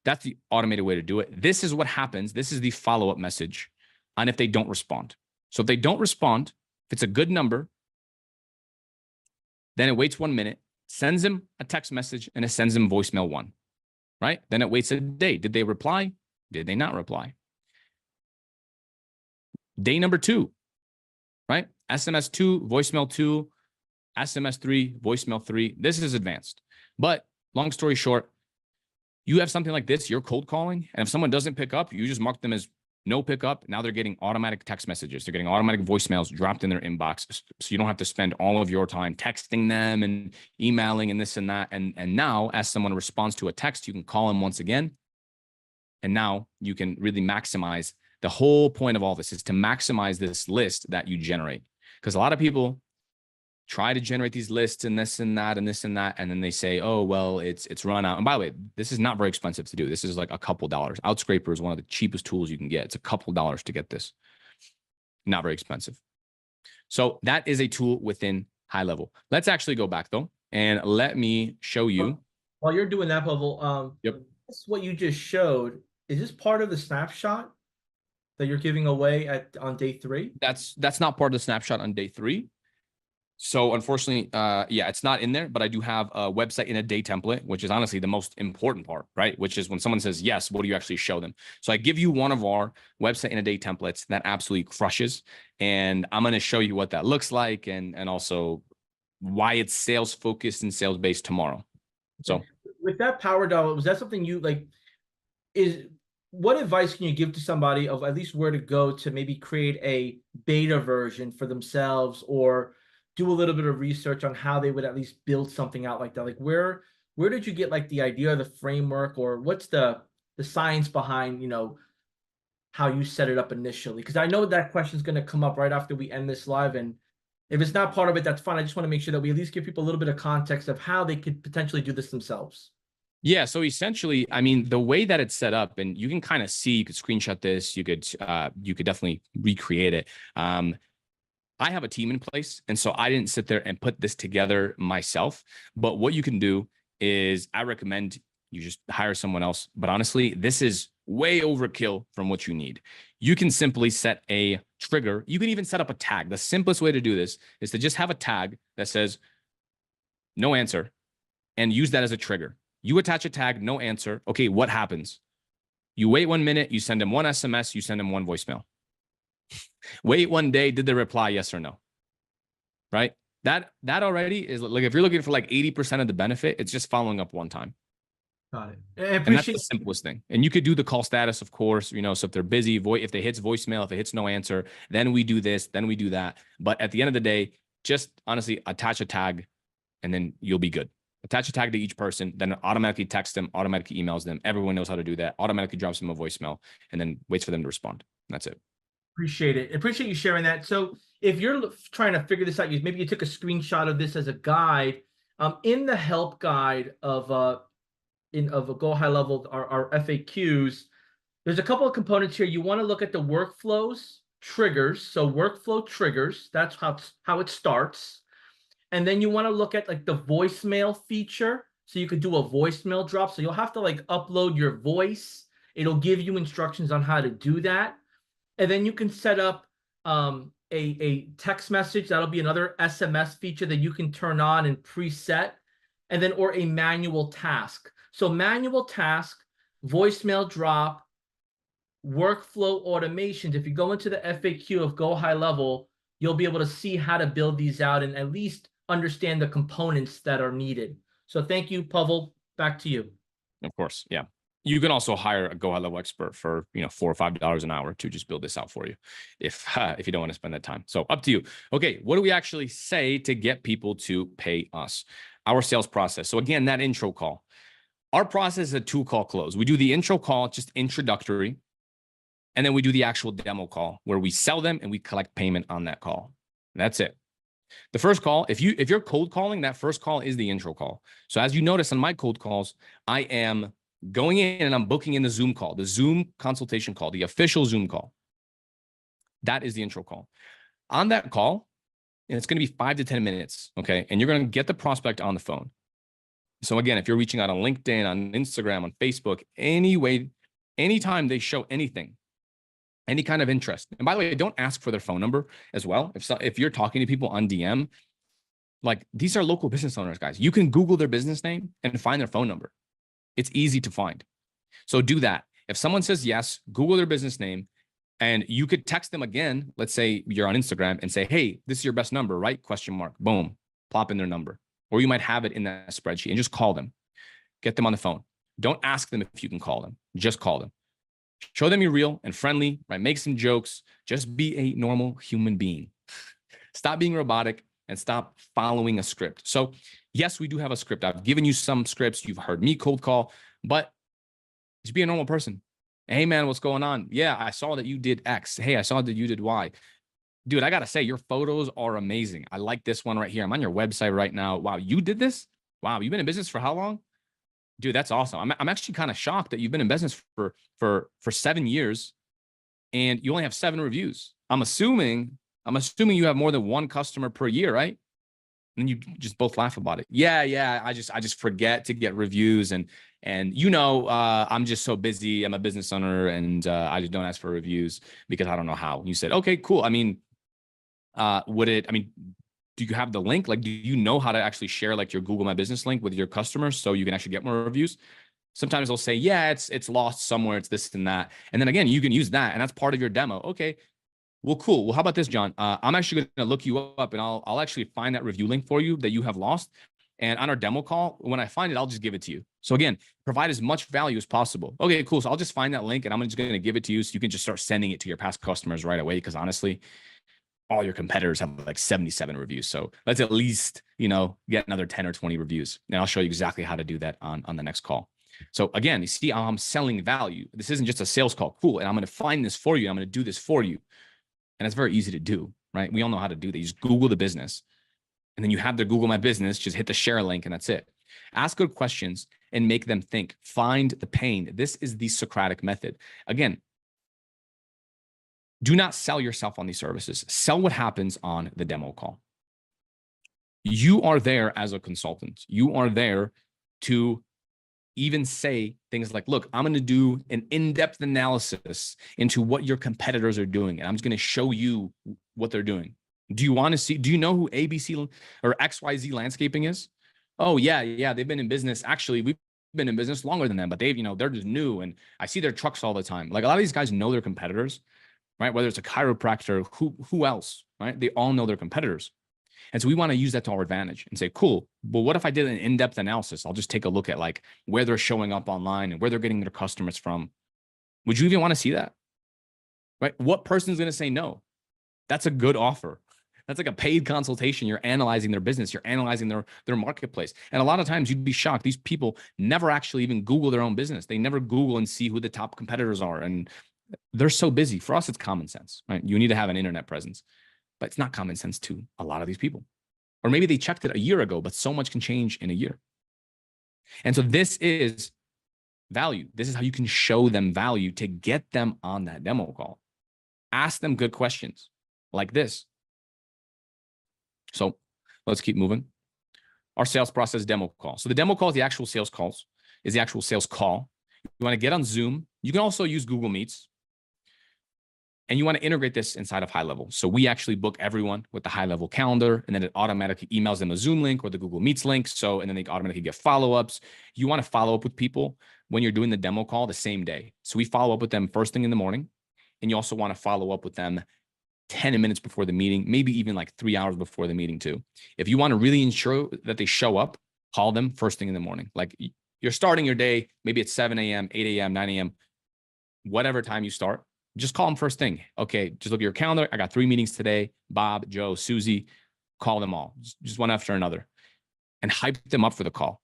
That's the automated way to do it. This is what happens. This is the follow-up message on if they don't respond. So if they don't respond, if it's a good number, then it waits 1 minute, sends them a text message, and it sends them voicemail 1. Right? Then it waits a day. Did they reply? Did they not reply? Day number 2, right? SMS 2, voicemail 2, SMS 3, voicemail 3. This is advanced. But long story short, you have something like this, you're cold calling, and if someone doesn't pick up, you just mark them as no pickup. Now they're getting automatic text messages. They're getting automatic voicemails dropped in their inbox. So you don't have to spend all of your time texting them and emailing and this and that. And now as someone responds to a text, you can call them once again. And now you can really maximize. The whole point of all this is to maximize this list that you generate. Because a lot of people try to generate these lists and this and that and this and that. And then they say, oh, well, it's run out. And by the way, this is not very expensive to do. This is like a couple dollars. Outscraper is one of the cheapest tools you can get. It's a couple dollars to get this. Not very expensive. So that is a tool within high level. Let's actually go back though. And let me show you. While you're doing that, Pavel, Yep. This is what you just showed. Is this part of the snapshot that you're giving away on day 3? That's not part of the snapshot on day 3. So unfortunately, yeah, it's not in there, but I do have a website in a day template, which is honestly the most important part, right? Which is when someone says yes, what do you actually show them? So I give you one of our website in a day templates that absolutely crushes. And I'm going to show you what that looks like and also why it's sales focused and sales based tomorrow. So with that power dial, was that something you like? What advice can you give to somebody of at least where to go to maybe create a beta version for themselves, or do a little bit of research on how they would at least build something out like that? Like where did you get like the idea, the framework, or what's the science behind, how you set it up initially? Because I know that question is going to come up right after we end this live. And if it's not part of it, that's fine. I just want to make sure that we at least give people a little bit of context of how they could potentially do this themselves. yeah, so essentially, I mean, the way that it's set up, and you can kind of see, you could screenshot this, you could definitely recreate it. I have a team in place, and so I didn't sit there and put this together myself. But what you can do is I recommend you just hire someone else. But honestly, this is way overkill from what you need. You can simply set a trigger. You can even set up a tag. The simplest way to do this is to just have a tag that says no answer and use that as a trigger. You attach a tag, no answer. Okay, what happens? You wait 1 minute, you send them one SMS, you send them one voicemail. Wait 1 day, did they reply yes or no? Right? That already is like, if you're looking for like 80% of the benefit, it's just following up one time. Got it. I And that's appreciate the simplest thing. And you could do the call status, of course, you know, so if they're busy, if they hits voicemail, if it hits no answer, then we do this, then we do that. But at the end of the day, just honestly attach a tag and then you'll be good. Attach a tag to each person, then automatically text them, automatically emails them. Everyone knows how to do that. Automatically drops them a voicemail and then waits for them to respond. That's it. Appreciate it. Appreciate you sharing that. So if you're trying to figure this out, maybe you took a screenshot of this as a guide. In the help guide of a Go High Level, our FAQs, there's a couple of components here. You want to look at the workflows, triggers. So workflow triggers, that's how it starts. And then you want to look at like the voicemail feature. So you could do a voicemail drop. So you'll have to like upload your voice. It'll give you instructions on how to do that. And then you can set up a text message. That'll be another SMS feature that you can turn on and preset. And then, or a manual task. So manual task, voicemail drop, workflow automations. If you go into the FAQ of Go High Level, you'll be able to see how to build these out and at least understand the components that are needed. So thank you, Pavel. Back to you. Of course. Yeah. You can also hire a Go High Level expert for, you know, $4 or $5 an hour to just build this out for you if you don't want to spend that time. So up to you. Okay. What do we actually say to get people to pay us? Our sales process. So again, that intro call. Our process is a 2-call close. We do the intro call, just introductory. And then we do the actual demo call where we sell them and we collect payment on that call. That's it. The first call, if you're cold calling, that first call is the intro call. So as you notice on my cold calls, I am going in and I'm booking in the Zoom call, the Zoom consultation call, the official Zoom call. That is the intro call. On that call, and it's going to be 5 to 10 minutes, okay? And you're going to get the prospect on the phone. So again, if you're reaching out on LinkedIn, on Instagram, on Facebook, anytime they show anything, any kind of interest. And by the way, don't ask for their phone number as well. If you're talking to people on DM, like these are local business owners, guys. You can Google their business name and find their phone number. It's easy to find. So do that. If someone says yes, Google their business name, and you could text them again. Let's say you're on Instagram and say, hey, this is your best number, right? ? Boom, plop in their number. Or you might have it in that spreadsheet and just call them. Get them on the phone. Don't ask them if you can call them. Just call them. Show them you're real and friendly, right? Make some jokes. Just be a normal human being. Stop being robotic and stop following a script. So yes, we do have a script. I've given you some scripts. You've heard me cold call, but just be a normal person. Hey man, what's going on? Yeah, I saw that you did X. Hey, I saw that you did Y. Dude, I got to say, your photos are amazing. I like this one right here. I'm on your website right now. Wow, you did this? Wow, you've been in business for how long? Dude, that's awesome. I'm actually kind of shocked that you've been in business for 7 years and you only have 7 reviews. I'm assuming you have more than 1 customer per year, right? And you just both laugh about it. Yeah. I just forget to get reviews and you know, I'm just so busy. I'm a business owner and I just don't ask for reviews because I don't know how. You said, okay, cool. I mean, do you have the link? Like, do you know how to actually share like your Google My Business link with your customers so you can actually get more reviews? Sometimes they'll say, yeah, it's lost somewhere. It's this and that. And then again, you can use that and that's part of your demo. Okay. Well, cool. Well, how about this, John? I'm actually going to look you up and I'll actually find that review link for you that you have lost. And on our demo call, when I find it, I'll just give it to you. So again, provide as much value as possible. Okay, cool. So I'll just find that link and I'm just going to give it to you so you can just start sending it to your past customers right away. Because honestly, all your competitors have like 77 reviews. So let's at least, you know, get another 10 or 20 reviews. And I'll show you exactly how to do that on the next call. So again, you see how I'm selling value. This isn't just a sales call. Cool. And I'm going to find this for you. I'm going to do this for you. And it's very easy to do, right? We all know how to do that. You just Google the business and then you have the Google My Business, just hit the share link and that's it. Ask good questions and make them think. Find the pain. This is the Socratic method. Again, do not sell yourself on these services. Sell what happens on the demo call. You are there as a consultant. You are there to even say things like, look, I'm going to do an in-depth analysis into what your competitors are doing. And I'm just going to show you what they're doing. Do you want to see, do you know who ABC or XYZ Landscaping is? Oh yeah. They've been in business. Actually, we've been in business longer than them, but they've, they're just new. And I see their trucks all the time. Like a lot of these guys know their competitors, right? Whether it's a chiropractor, who else, right? They all know their competitors. And so we want to use that to our advantage and say, cool, well, what if I did an in-depth analysis? I'll just take a look at like where they're showing up online and where they're getting their customers from. Would you even want to see that? Right? What person is going to say no? That's a good offer. That's like a paid consultation. You're analyzing their business. You're analyzing their marketplace. And a lot of times you'd be shocked. These people never actually even Google their own business. They never Google and see who the top competitors are. And they're so busy. For us, it's common sense, right? You need to have an internet presence, but it's not common sense to a lot of these people. Or maybe they checked it a year ago, but so much can change in a year. And so this is value. This is how you can show them value to get them on that demo call. Ask them good questions like this. So let's keep moving. Our sales process demo call. So the demo call is the actual sales calls, is the actual sales call. You want to get on Zoom. You can also use Google Meets. And you want to integrate this inside of High Level. So we actually book everyone with the High Level calendar, and then it automatically emails them a Zoom link or the Google Meets link. So, and then they automatically get follow-ups. You want to follow up with people when you're doing the demo call the same day. So we follow up with them first thing in the morning. And you also want to follow up with them 10 minutes before the meeting, maybe even like 3 hours before the meeting too. If you want to really ensure that they show up, call them first thing in the morning. Like you're starting your day, maybe it's 7 a.m., 8 a.m., 9 a.m., whatever time you start, just call them first thing. Okay, just look at your calendar. I got 3 meetings today. Bob, Joe, Susie, call them all, just one after another, and hype them up for the call.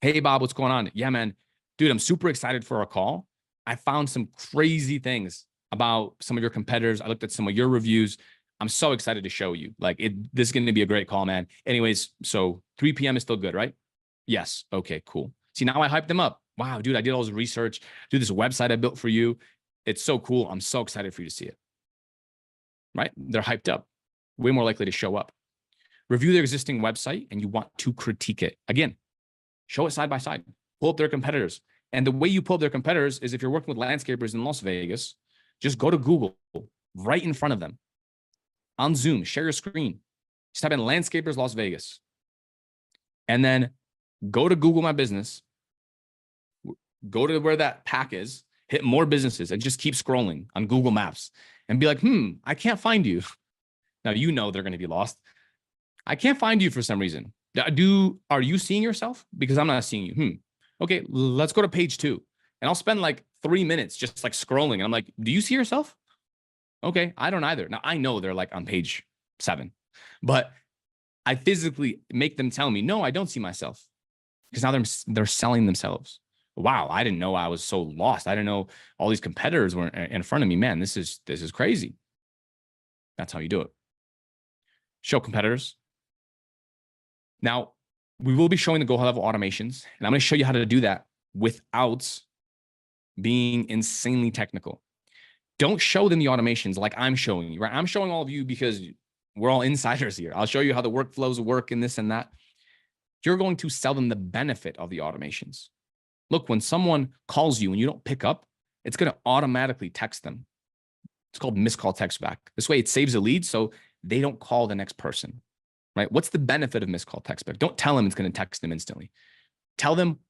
Hey, Bob, what's going on? Yeah, man, dude, I'm super excited for our call. I found some crazy things about some of your competitors. I looked at some of your reviews. I'm so excited to show you. Like this is going to be a great call, man. Anyways, so 3 p.m. is still good, right? Yes. Okay, cool. See, now I hyped them up. Wow, dude, I did all this research. Dude, this website I built for you. It's so cool. I'm so excited for you to see it. Right? They're hyped up. Way more likely to show up. Review their existing website and you want to critique it. Again, show it side by side. Pull up their competitors. And the way you pull up their competitors is if you're working with landscapers in Las Vegas, just go to Google right in front of them on Zoom, share your screen. Just type in landscapers Las Vegas. And then go to Google My Business, go to where that pack is, hit more businesses and just keep scrolling on Google Maps and be like, I can't find you. Now, you know they're going to be lost. I can't find you for some reason. Are you seeing yourself? Because I'm not seeing you. Okay, let's go to page 2. And I'll spend like 3 minutes just like scrolling. And I'm like, do you see yourself? Okay, I don't either. Now, I know they're like on page 7, but I physically make them tell me, no, I don't see myself. Because now they're selling themselves. Wow, I didn't know I was so lost. I didn't know all these competitors were in front of me. Man, this is crazy. That's how you do it. Show competitors. Now, we will be showing the Go High Level automations, and I'm going to show you how to do that without being insanely technical. Don't show them the automations like I'm showing you, right? I'm showing all of you because we're all insiders here. I'll show you how the workflows work and this and that. You're going to sell them the benefit of the automations. Look, when someone calls you and you don't pick up, it's going to automatically text them. It's called missed call text back. This way it saves a lead so they don't call the next person, right? What's the benefit of missed call text back? Don't tell them it's going to text them instantly. Tell them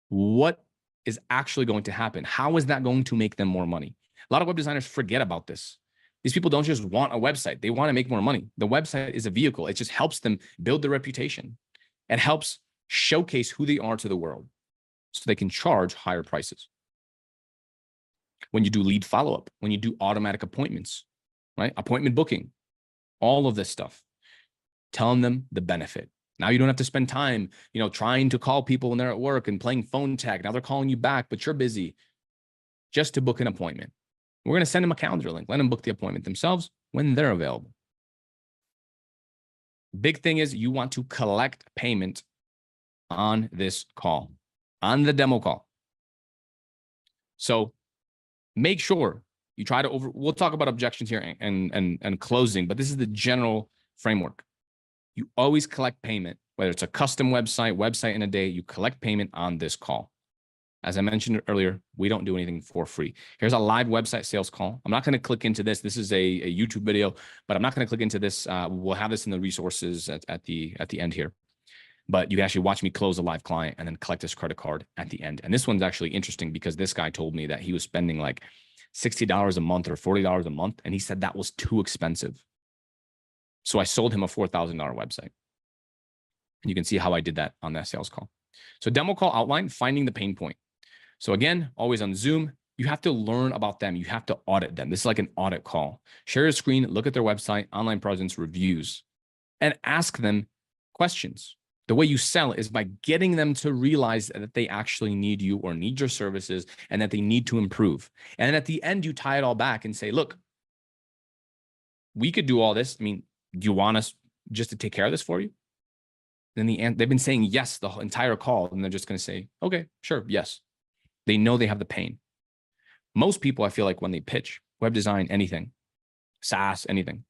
what is actually going to happen. How is that going to make them more money? A lot of web designers forget about this. These people don't just want a website. They want to make more money. The website is a vehicle. It just helps them build their reputation. It helps showcase who they are to the world so they can charge higher prices. When you do lead follow-up, when you do automatic appointments, right? Appointment booking, all of this stuff, telling them the benefit. Now you don't have to spend time, trying to call people when they're at work and playing phone tag. Now they're calling you back, but you're busy just to book an appointment. We're going to send them a calendar link. Let them book the appointment themselves when they're available. Big thing is you want to collect payment on this call, on the demo call. So make sure you try to we'll talk about objections here and closing, but this is the general framework. You always collect payment, whether it's a custom website in a day, you collect payment on this call. As I mentioned earlier, we don't do anything for free. Here's a live website sales call. I'm not going to click into this. This is a YouTube video, but I'm not going to click into this. We'll have this in the resources at the end here. but you can actually watch me close a live client and then collect his credit card at the end. And this one's actually interesting because this guy told me that he was spending like $60 a month or $40 a month. And he said that was too expensive. So I sold him a $4,000 website. And you can see how I did that on that sales call. So demo call outline, finding the pain point. So again, always on Zoom, you have to learn about them. You have to audit them. This is like an audit call. Share your screen, look at their website, online presence, reviews, and ask them questions. The way you sell is by getting them to realize that they actually need you or need your services and that they need to improve. And then at the end, you tie it all back and say, look, we could do all this. I mean, do you want us just to take care of this for you? Then they've been saying yes the entire call, and they're just going to say, okay, sure, yes. They know they have the pain. Most people, I feel like when they pitch web design, anything, SaaS, anything,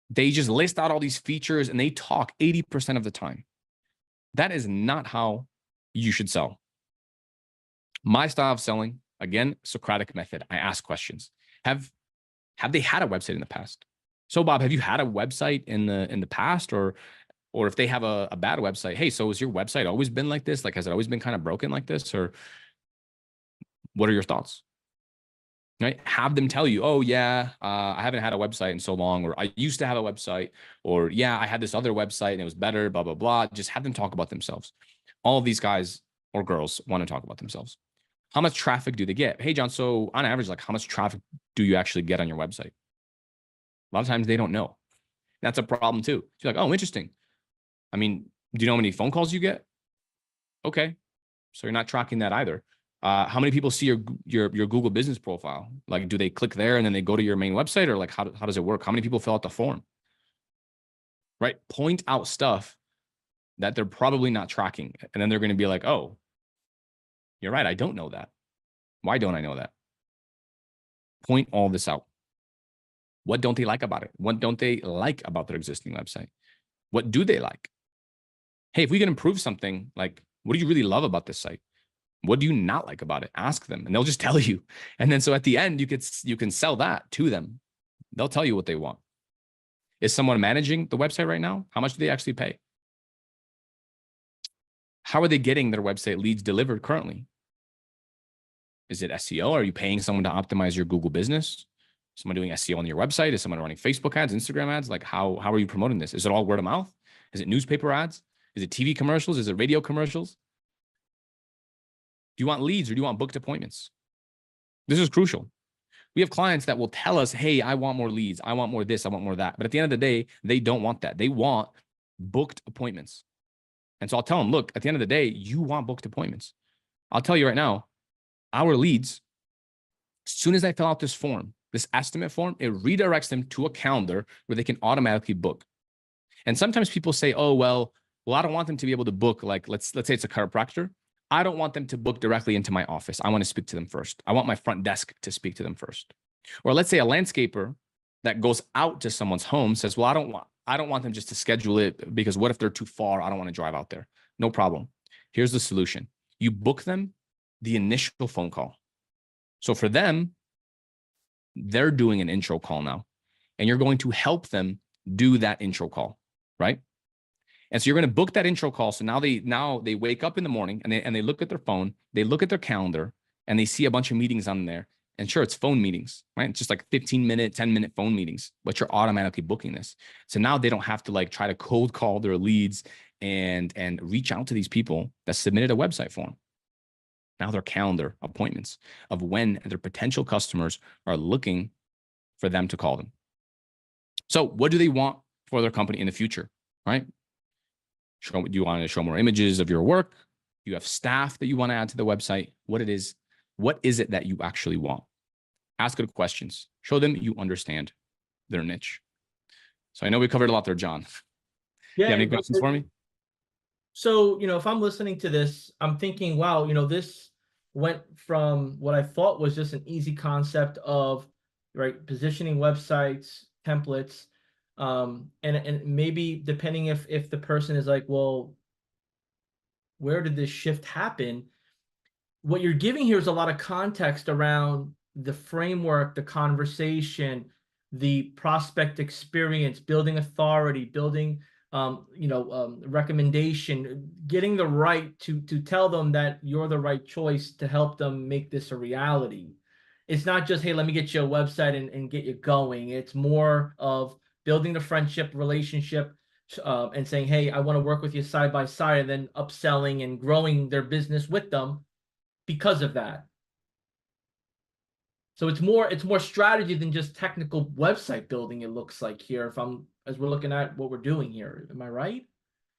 they just list out all these features and they talk 80% of the time. That is not how you should sell. My style of selling, again, Socratic method. I ask questions. Have they had a website in the past? So Bob, have you had a website in the past, or if they have a bad website, hey, so has your website always been like this? Like, has it always been kind of broken like this? Or what are your thoughts? Right? Have them tell you, oh yeah, I haven't had a website in so long, or I used to have a website, or yeah, I had this other website and it was better, blah, blah, blah. Just have them talk about themselves. All of these guys or girls want to talk about themselves. How much traffic do they get? Hey, John, so on average, like how much traffic do you actually get on your website? A lot of times they don't know. That's a problem too. You're like, oh, interesting. I mean, do you know how many phone calls you get? Okay. So you're not tracking that either. How many people see your Google business profile? Like, do they click there and then they go to your main website, or like, how does it work? How many people fill out the form? Right? Point out stuff that they're probably not tracking. And then they're going to be like, oh, you're right. I don't know that. Why don't I know that? Point all this out. What don't they like about it? What don't they like about their existing website? What do they like? Hey, if we can improve something, like, what do you really love about this site? What do you not like about it? Ask them, and they'll just tell you. And then so at the end, you can sell that to them. They'll tell you what they want. Is someone managing the website right now? How much do they actually pay? How are they getting their website leads delivered currently? Is it SEO? Are you paying someone to optimize your Google business? Someone doing SEO on your website? Is someone running Facebook ads, Instagram ads? Like, how are you promoting this? Is it all word of mouth? Is it newspaper ads? Is it TV commercials? Is it radio commercials? Do you want leads or do you want booked appointments? This is crucial. We have clients that will tell us, hey, I want more leads. I want more this. I want more that. But at the end of the day, they don't want that. They want booked appointments. And so I'll tell them, look, at the end of the day, you want booked appointments. I'll tell you right now, our leads, as soon as I fill out this form, this estimate form, it redirects them to a calendar where they can automatically book. And sometimes people say, oh, well, I don't want them to be able to book, like, let's say it's a chiropractor. I don't want them to book directly into my office. I want to speak to them first. I want my front desk to speak to them first. Or let's say a landscaper that goes out to someone's home says, well, I don't want them just to schedule it, because what if they're too far? I don't want to drive out there. No problem. Here's the solution. You book them the initial phone call. So for them, they're doing an intro call now, and you're going to help them do that intro call, right? And so you're going to book that intro call. So now they wake up in the morning and they look at their phone, they look at their calendar, and they see a bunch of meetings on there. And sure, it's phone meetings, right? It's just like 15-minute, 10-minute phone meetings, but you're automatically booking this. So now they don't have to like try to cold call their leads and reach out to these people that submitted a website form. Now their calendar appointments of when their potential customers are looking for them to call them. So what do they want for their company in the future, right? Do you want to show more images of your work? Do you have staff that you want to add to the website? What is it that you actually want? Ask good questions. Show them you understand their niche. So I know we covered a lot there, John. Do you have any questions for me? So, if I'm listening to this, I'm thinking, wow, this went from what I thought was just an easy concept of, right, positioning websites, templates, and maybe depending if the person is like, well, where did this shift happen? What you're giving here is a lot of context around the framework, the conversation, the prospect experience, building authority, building recommendation, getting the right to tell them that you're the right choice to help them make this a reality. It's not just, hey, let me get you a website and get you going. It's more of building the friendship relationship, and saying, hey, I want to work with you side by side, and then upselling and growing their business with them because of that. So it's more strategy than just technical website building, it looks like here, as we're looking at what we're doing here. Am I right?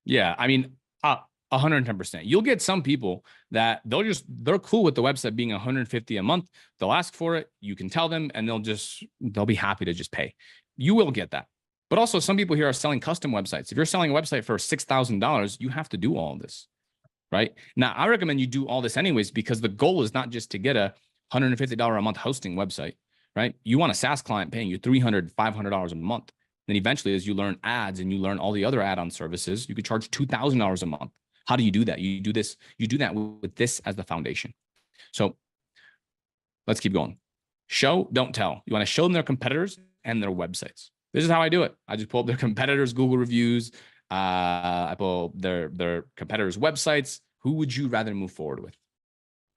Yeah, I mean, 110%. You'll get some people that they're cool with the website being 150 a month. They'll ask for it. You can tell them, and they'll be happy to just pay. You will get that. But also, some people here are selling custom websites. If you're selling a website for $6,000, you have to do all of this, right? Now, I recommend you do all this anyways, because the goal is not just to get a $150 a month hosting website, right? You want a SaaS client paying you $300, $500 a month. Then eventually, as you learn ads and you learn all the other add-on services, you could charge $2,000 a month. How do you do that? You do that with this as the foundation. So let's keep going. Show, don't tell. You want to show them their competitors and their websites. This is how I do it. I just pull up their competitors' Google reviews. I pull their competitors' websites. Who would you rather move forward with?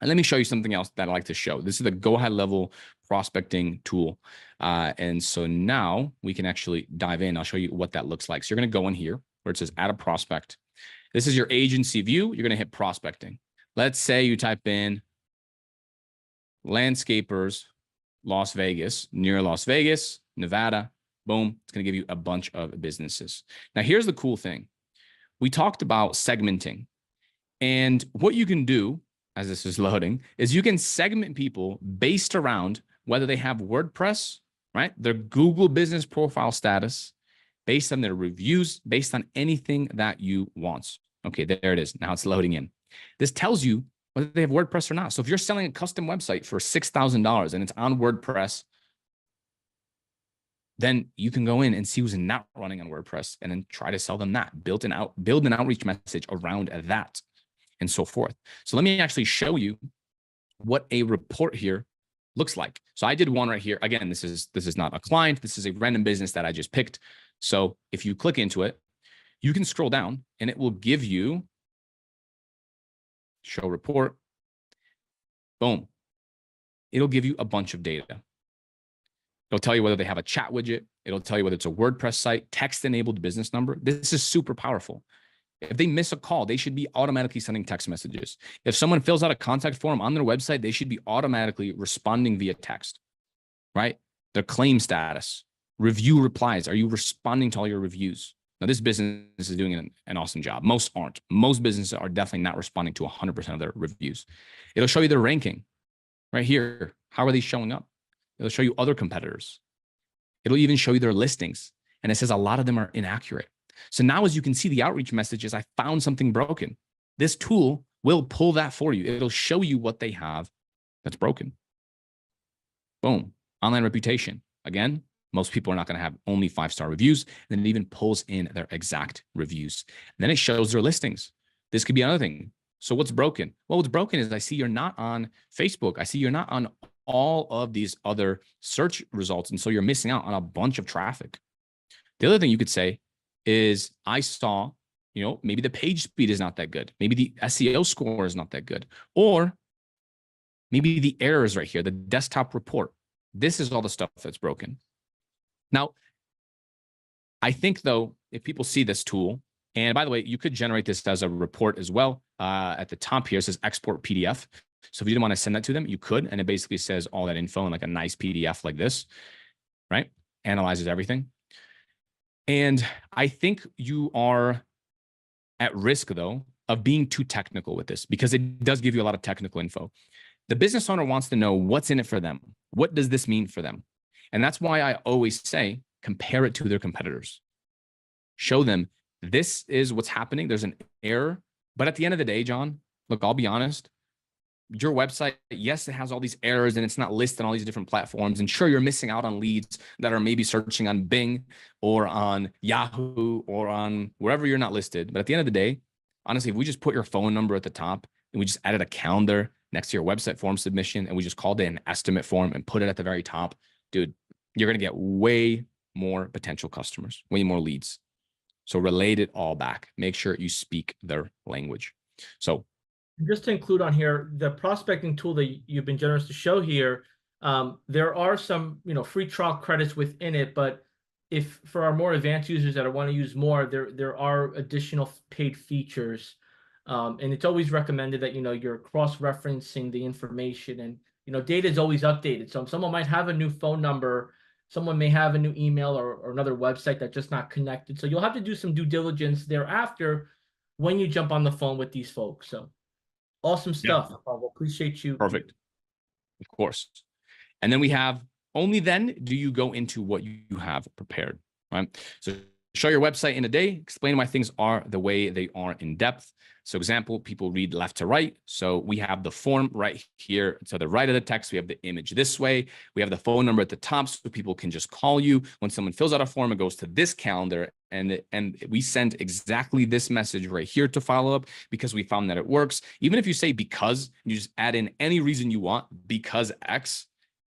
And let me show you something else that I like to show. This is the Go High Level prospecting tool. And so now we can actually dive in. I'll show you what that looks like. So you're going to go in here where it says add a prospect. This is your agency view. You're going to hit prospecting. Let's say you type in landscapers, Las Vegas, near Las Vegas, Nevada. Boom. It's going to give you a bunch of businesses. Now, here's the cool thing. We talked about segmenting. And what you can do, as this is loading, is you can segment people based around whether they have WordPress, right? Their Google business profile status, based on their reviews, based on anything that you want. Okay, there it is. Now it's loading in. This tells you whether they have WordPress or not. So if you're selling a custom website for $6,000 and it's on WordPress, then you can go in and see who's not running on WordPress and then try to sell them that. Build an outreach message around that and so forth. So let me actually show you what a report here looks like. So I did one right here. Again, this is not a client. This is a random business that I just picked. So if you click into it, you can scroll down and it will give you show report. Boom. It'll give you a bunch of data. It'll tell you whether they have a chat widget. It'll tell you whether it's a WordPress site, text-enabled business number. This is super powerful. If they miss a call, they should be automatically sending text messages. If someone fills out a contact form on their website, they should be automatically responding via text, right? Their claim status, review replies. Are you responding to all your reviews? Now, this business is doing an awesome job. Most aren't. Most businesses are definitely not responding to 100% of their reviews. It'll show you their ranking right here. How are they showing up? It'll show you other competitors. It'll even show you their listings. And it says a lot of them are inaccurate. So now, as you can see, the outreach messages, I found something broken. This tool will pull that for you. It'll show you what they have that's broken. Boom. Online reputation. Again, most people are not going to have only 5-star reviews. And then it even pulls in their exact reviews. And then it shows their listings. This could be another thing. So what's broken? Well, what's broken is I see you're not on Facebook. I see you're not on all of these other search results. And so you're missing out on a bunch of traffic. The other thing you could say is I saw, maybe the page speed is not that good. Maybe the SEO score is not that good. Or maybe the errors right here, the desktop report. This is all the stuff that's broken. Now, I think, though, if people see this tool, and by the way, you could generate this as a report as well. At the top here, it says export PDF. So if you didn't want to send that to them, you could. And it basically says all that info in like a nice PDF like this, right? Analyzes everything. And I think you are at risk, though, of being too technical with this because it does give you a lot of technical info. The business owner wants to know what's in it for them. What does this mean for them? And that's why I always say, compare it to their competitors. Show them this is what's happening. There's an error. But at the end of the day, John, look, I'll be honest. Your website, yes, it has all these errors and it's not listed on all these different platforms. And sure, you're missing out on leads that are maybe searching on Bing or on Yahoo or on wherever you're not listed. But at the end of the day, honestly, if we just put your phone number at the top and we just added a calendar next to your website form submission and we just called it an estimate form and put it at the very top, dude, you're going to get way more potential customers, way more leads. So relate it all back. Make sure you speak their language. So just to include on here, the prospecting tool that you've been generous to show here, there are some, free trial credits within it, but if for our more advanced users that want to use more, there are additional paid features. And it's always recommended that, you're cross-referencing the information, and, data is always updated. So someone might have a new phone number, someone may have a new email or another website that's just not connected. So you'll have to do some due diligence thereafter when you jump on the phone with these folks. So awesome stuff. Pavel. Appreciate you. perfect. Of course. And then we have, only then do you go into what you have prepared, right? So show your website in a day, explain why things are the way they are in depth. So example, people read left to right. So we have the form right here. To the right of the text, we have the image this way. We have the phone number at the top so people can just call you. When someone fills out a form, it goes to this calendar, and we send exactly this message right here to follow up because we found that it works. Even if you say because, you just add in any reason you want, because X,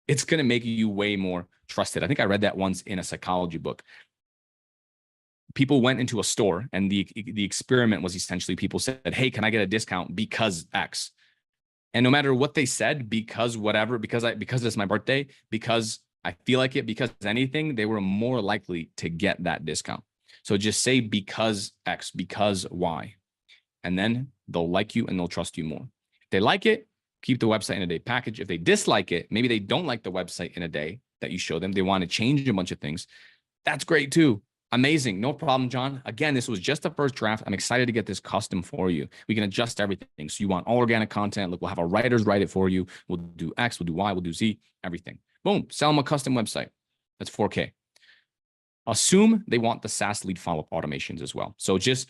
it's going to make you way more trusted. I think I read that once in a psychology book. People went into a store, and the experiment was essentially people said, hey, can I get a discount because X? And no matter what they said, because whatever, because it's my birthday, because I feel like it, because anything, they were more likely to get that discount. So just say because X, because Y, and then they'll like you and they'll trust you more. If they like it, keep the website in a day package. If they dislike it, maybe they don't like the website in a day that you show them, they want to change a bunch of things. That's great too. Amazing. No problem, John. Again, this was just the first draft. I'm excited to get this custom for you. We can adjust everything. So you want all organic content. Look, we'll have our writers write it for you. We'll do X, we'll do Y, we'll do Z, everything. Boom. Sell them a custom website. That's 4K. Assume they want the SaaS lead follow-up automations as well. So just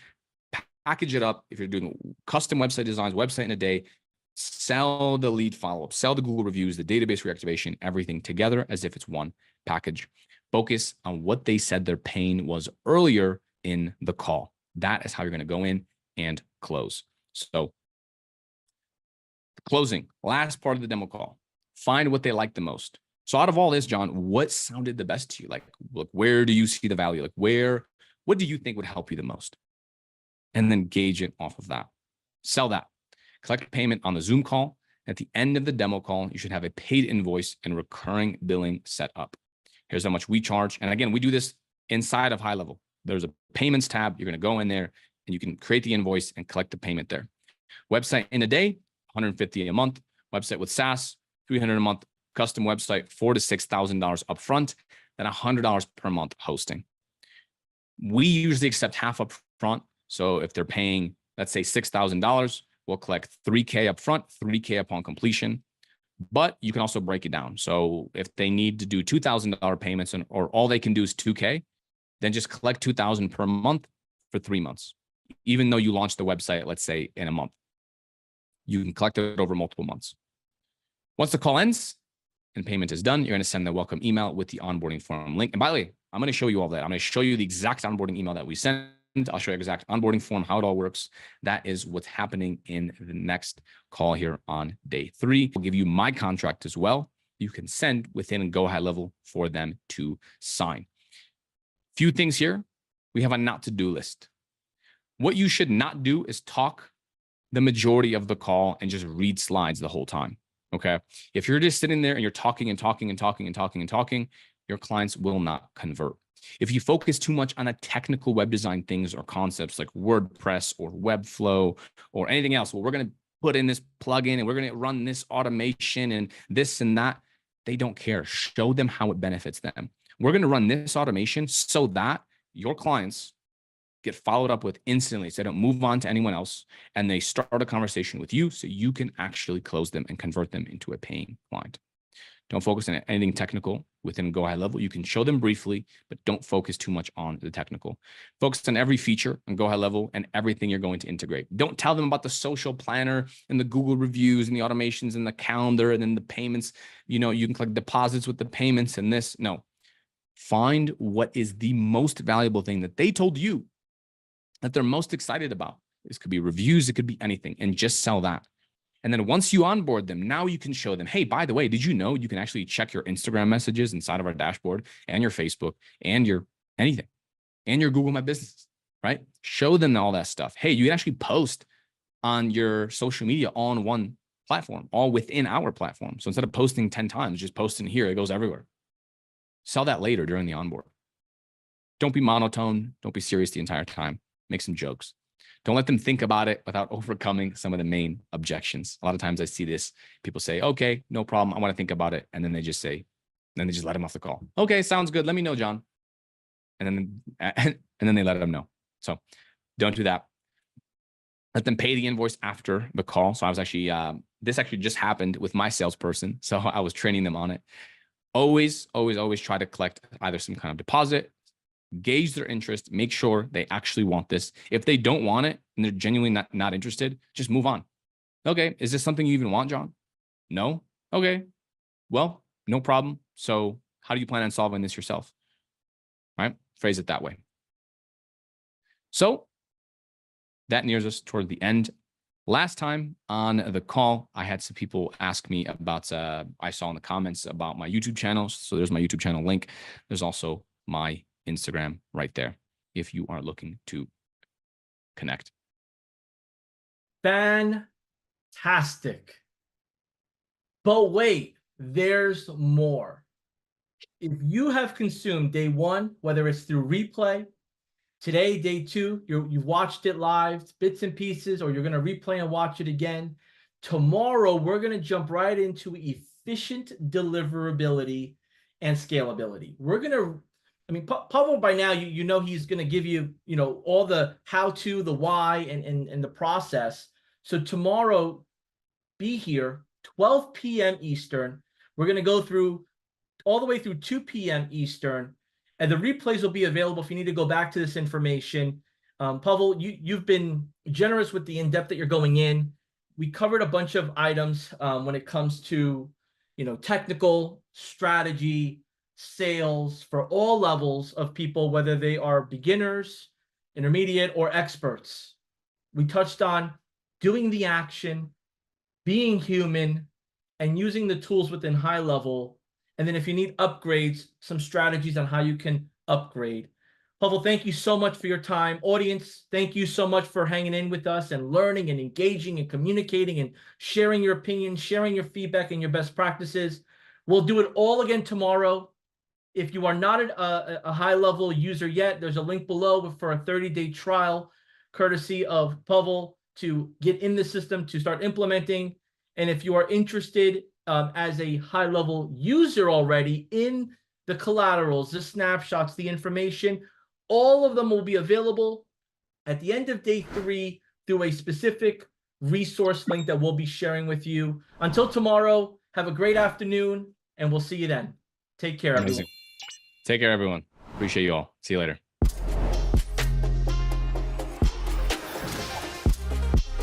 package it up. If you're doing custom website designs, website in a day, sell the lead follow-up, sell the Google reviews, the database reactivation, everything together as if it's one package. Focus on what they said their pain was earlier in the call. That is how you're going to go in and close. So closing, last part of the demo call, find what they like the most. So out of all this, John, what sounded the best to you? Like, where do you see the value? Like what do you think would help you the most? And then gauge it off of that. Sell that. Collect payment on the Zoom call. At the end of the demo call, you should have a paid invoice and recurring billing set up. Here's how much we charge. And again, we do this inside of High Level. There's a payments tab. You're going to go in there and you can create the invoice and collect the payment there. Website in a day, $150 a month. Website with SaaS, $300 a month. Custom website, $4,000 to $6,000 upfront, then $100 per month hosting. We usually accept half upfront. So if they're paying, let's say $6,000, we'll collect $3K upfront, $3K upon completion. But you can also break it down. So if they need to do $2,000 payments or all they can do is $2K, then just collect $2,000 per month for 3 months. Even though you launch the website, let's say in a month, you can collect it over multiple months. Once the call ends and payment is done, you're going to send the welcome email with the onboarding form link. And by the way, I'm going to show you all that. I'm going to show you the exact onboarding email that we sent. I'll show you exact onboarding form, how it all works. That is what's happening in the next call here on day 3. I'll give you my contract as well. You can send within Go High Level for them to sign. Few things here. We have a not to do list. What you should not do is talk the majority of the call and just read slides the whole time. Okay. If you're just sitting there and you're talking and talking and talking and talking and talking, your clients will not convert. If you focus too much on a technical web design things or concepts like WordPress or Webflow or anything else, well, we're going to put in this plugin and we're going to run this automation and this and that. They don't care. Show them how it benefits them. We're going to run this automation so that your clients get followed up with instantly, so they don't move on to anyone else, and they start a conversation with you so you can actually close them and convert them into a paying client. Don't focus on anything technical within Go High Level. You can show them briefly, but don't focus too much on the technical. Focus on every feature on Go High Level and everything you're going to integrate. Don't tell them about the social planner and the Google reviews and the automations and the calendar and then the payments. You know, you can collect deposits with the payments and this. No. Find what is the most valuable thing that they told you that they're most excited about. This could be reviews. It could be anything, and just sell that. And then once you onboard them, now you can show them, hey, by the way, did you know you can actually check your Instagram messages inside of our dashboard and your Facebook and your anything and your Google My Business? right? Show them all that stuff. Hey, you can actually post on your social media all on one platform, all within our platform. So instead of posting 10 times, just post in here, it goes everywhere. Sell that later during the onboard. Don't be monotone. Don't be serious the entire time. Make some jokes. Don't let them think about it without overcoming some of the main objections. A lot of times I see this, people say, okay, no problem. I want to think about it. And then they just let them off the call. Okay, sounds good. Let me know, John. And then they let them know. So don't do that. Let them pay the invoice after the call. So I was actually, this actually just happened with my salesperson. So I was training them on it. Always try to collect either some kind of deposit, gauge their interest, make sure they actually want this. If they don't want it and they're genuinely not interested, just move on. Okay, is this something you even want, John? No? Okay, well, no problem. So how do you plan on solving this yourself? Right? Phrase it that way. So that nears us toward the end. Last time on the call, I had some people ask me about, I saw in the comments about my YouTube channel. So there's my YouTube channel link. There's also my Instagram right there if you are looking to connect. Fantastic. But wait, there's more. If you have consumed day one, whether it's through replay, today, day two, you watched it live, bits and pieces, or you're going to replay and watch it again. Tomorrow, we're going to jump right into efficient deliverability and scalability. We're going to, Pavel, by now, you know he's going to give you, all the how-to, the why, and the process. So tomorrow, be here, 12 p.m. Eastern. We're going to go through all the way through 2 p.m. Eastern. And the replays will be available if you need to go back to this information. Pavel, you've been generous with the in-depth that you're going in. We covered a bunch of items when it comes to, technical strategy, sales for all levels of people, whether they are beginners, intermediate, or experts. We touched on doing the action, being human, and using the tools within high level. And then if you need upgrades, some strategies on how you can upgrade. Pavel, thank you so much for your time. Audience, thank you so much for hanging in with us and learning and engaging and communicating and sharing your opinions, sharing your feedback and your best practices. We'll do it all again tomorrow. If you are not a high-level user yet, there's a link below for a 30-day trial, courtesy of Pavel, to get in the system, to start implementing. And if you are interested as a high-level user already in the collaterals, the snapshots, the information, all of them will be available at the end of day 3 through a specific resource link that we'll be sharing with you. Until tomorrow, have a great afternoon, and we'll see you then. Take care, everyone. Take care, everyone. Appreciate you all. See you later.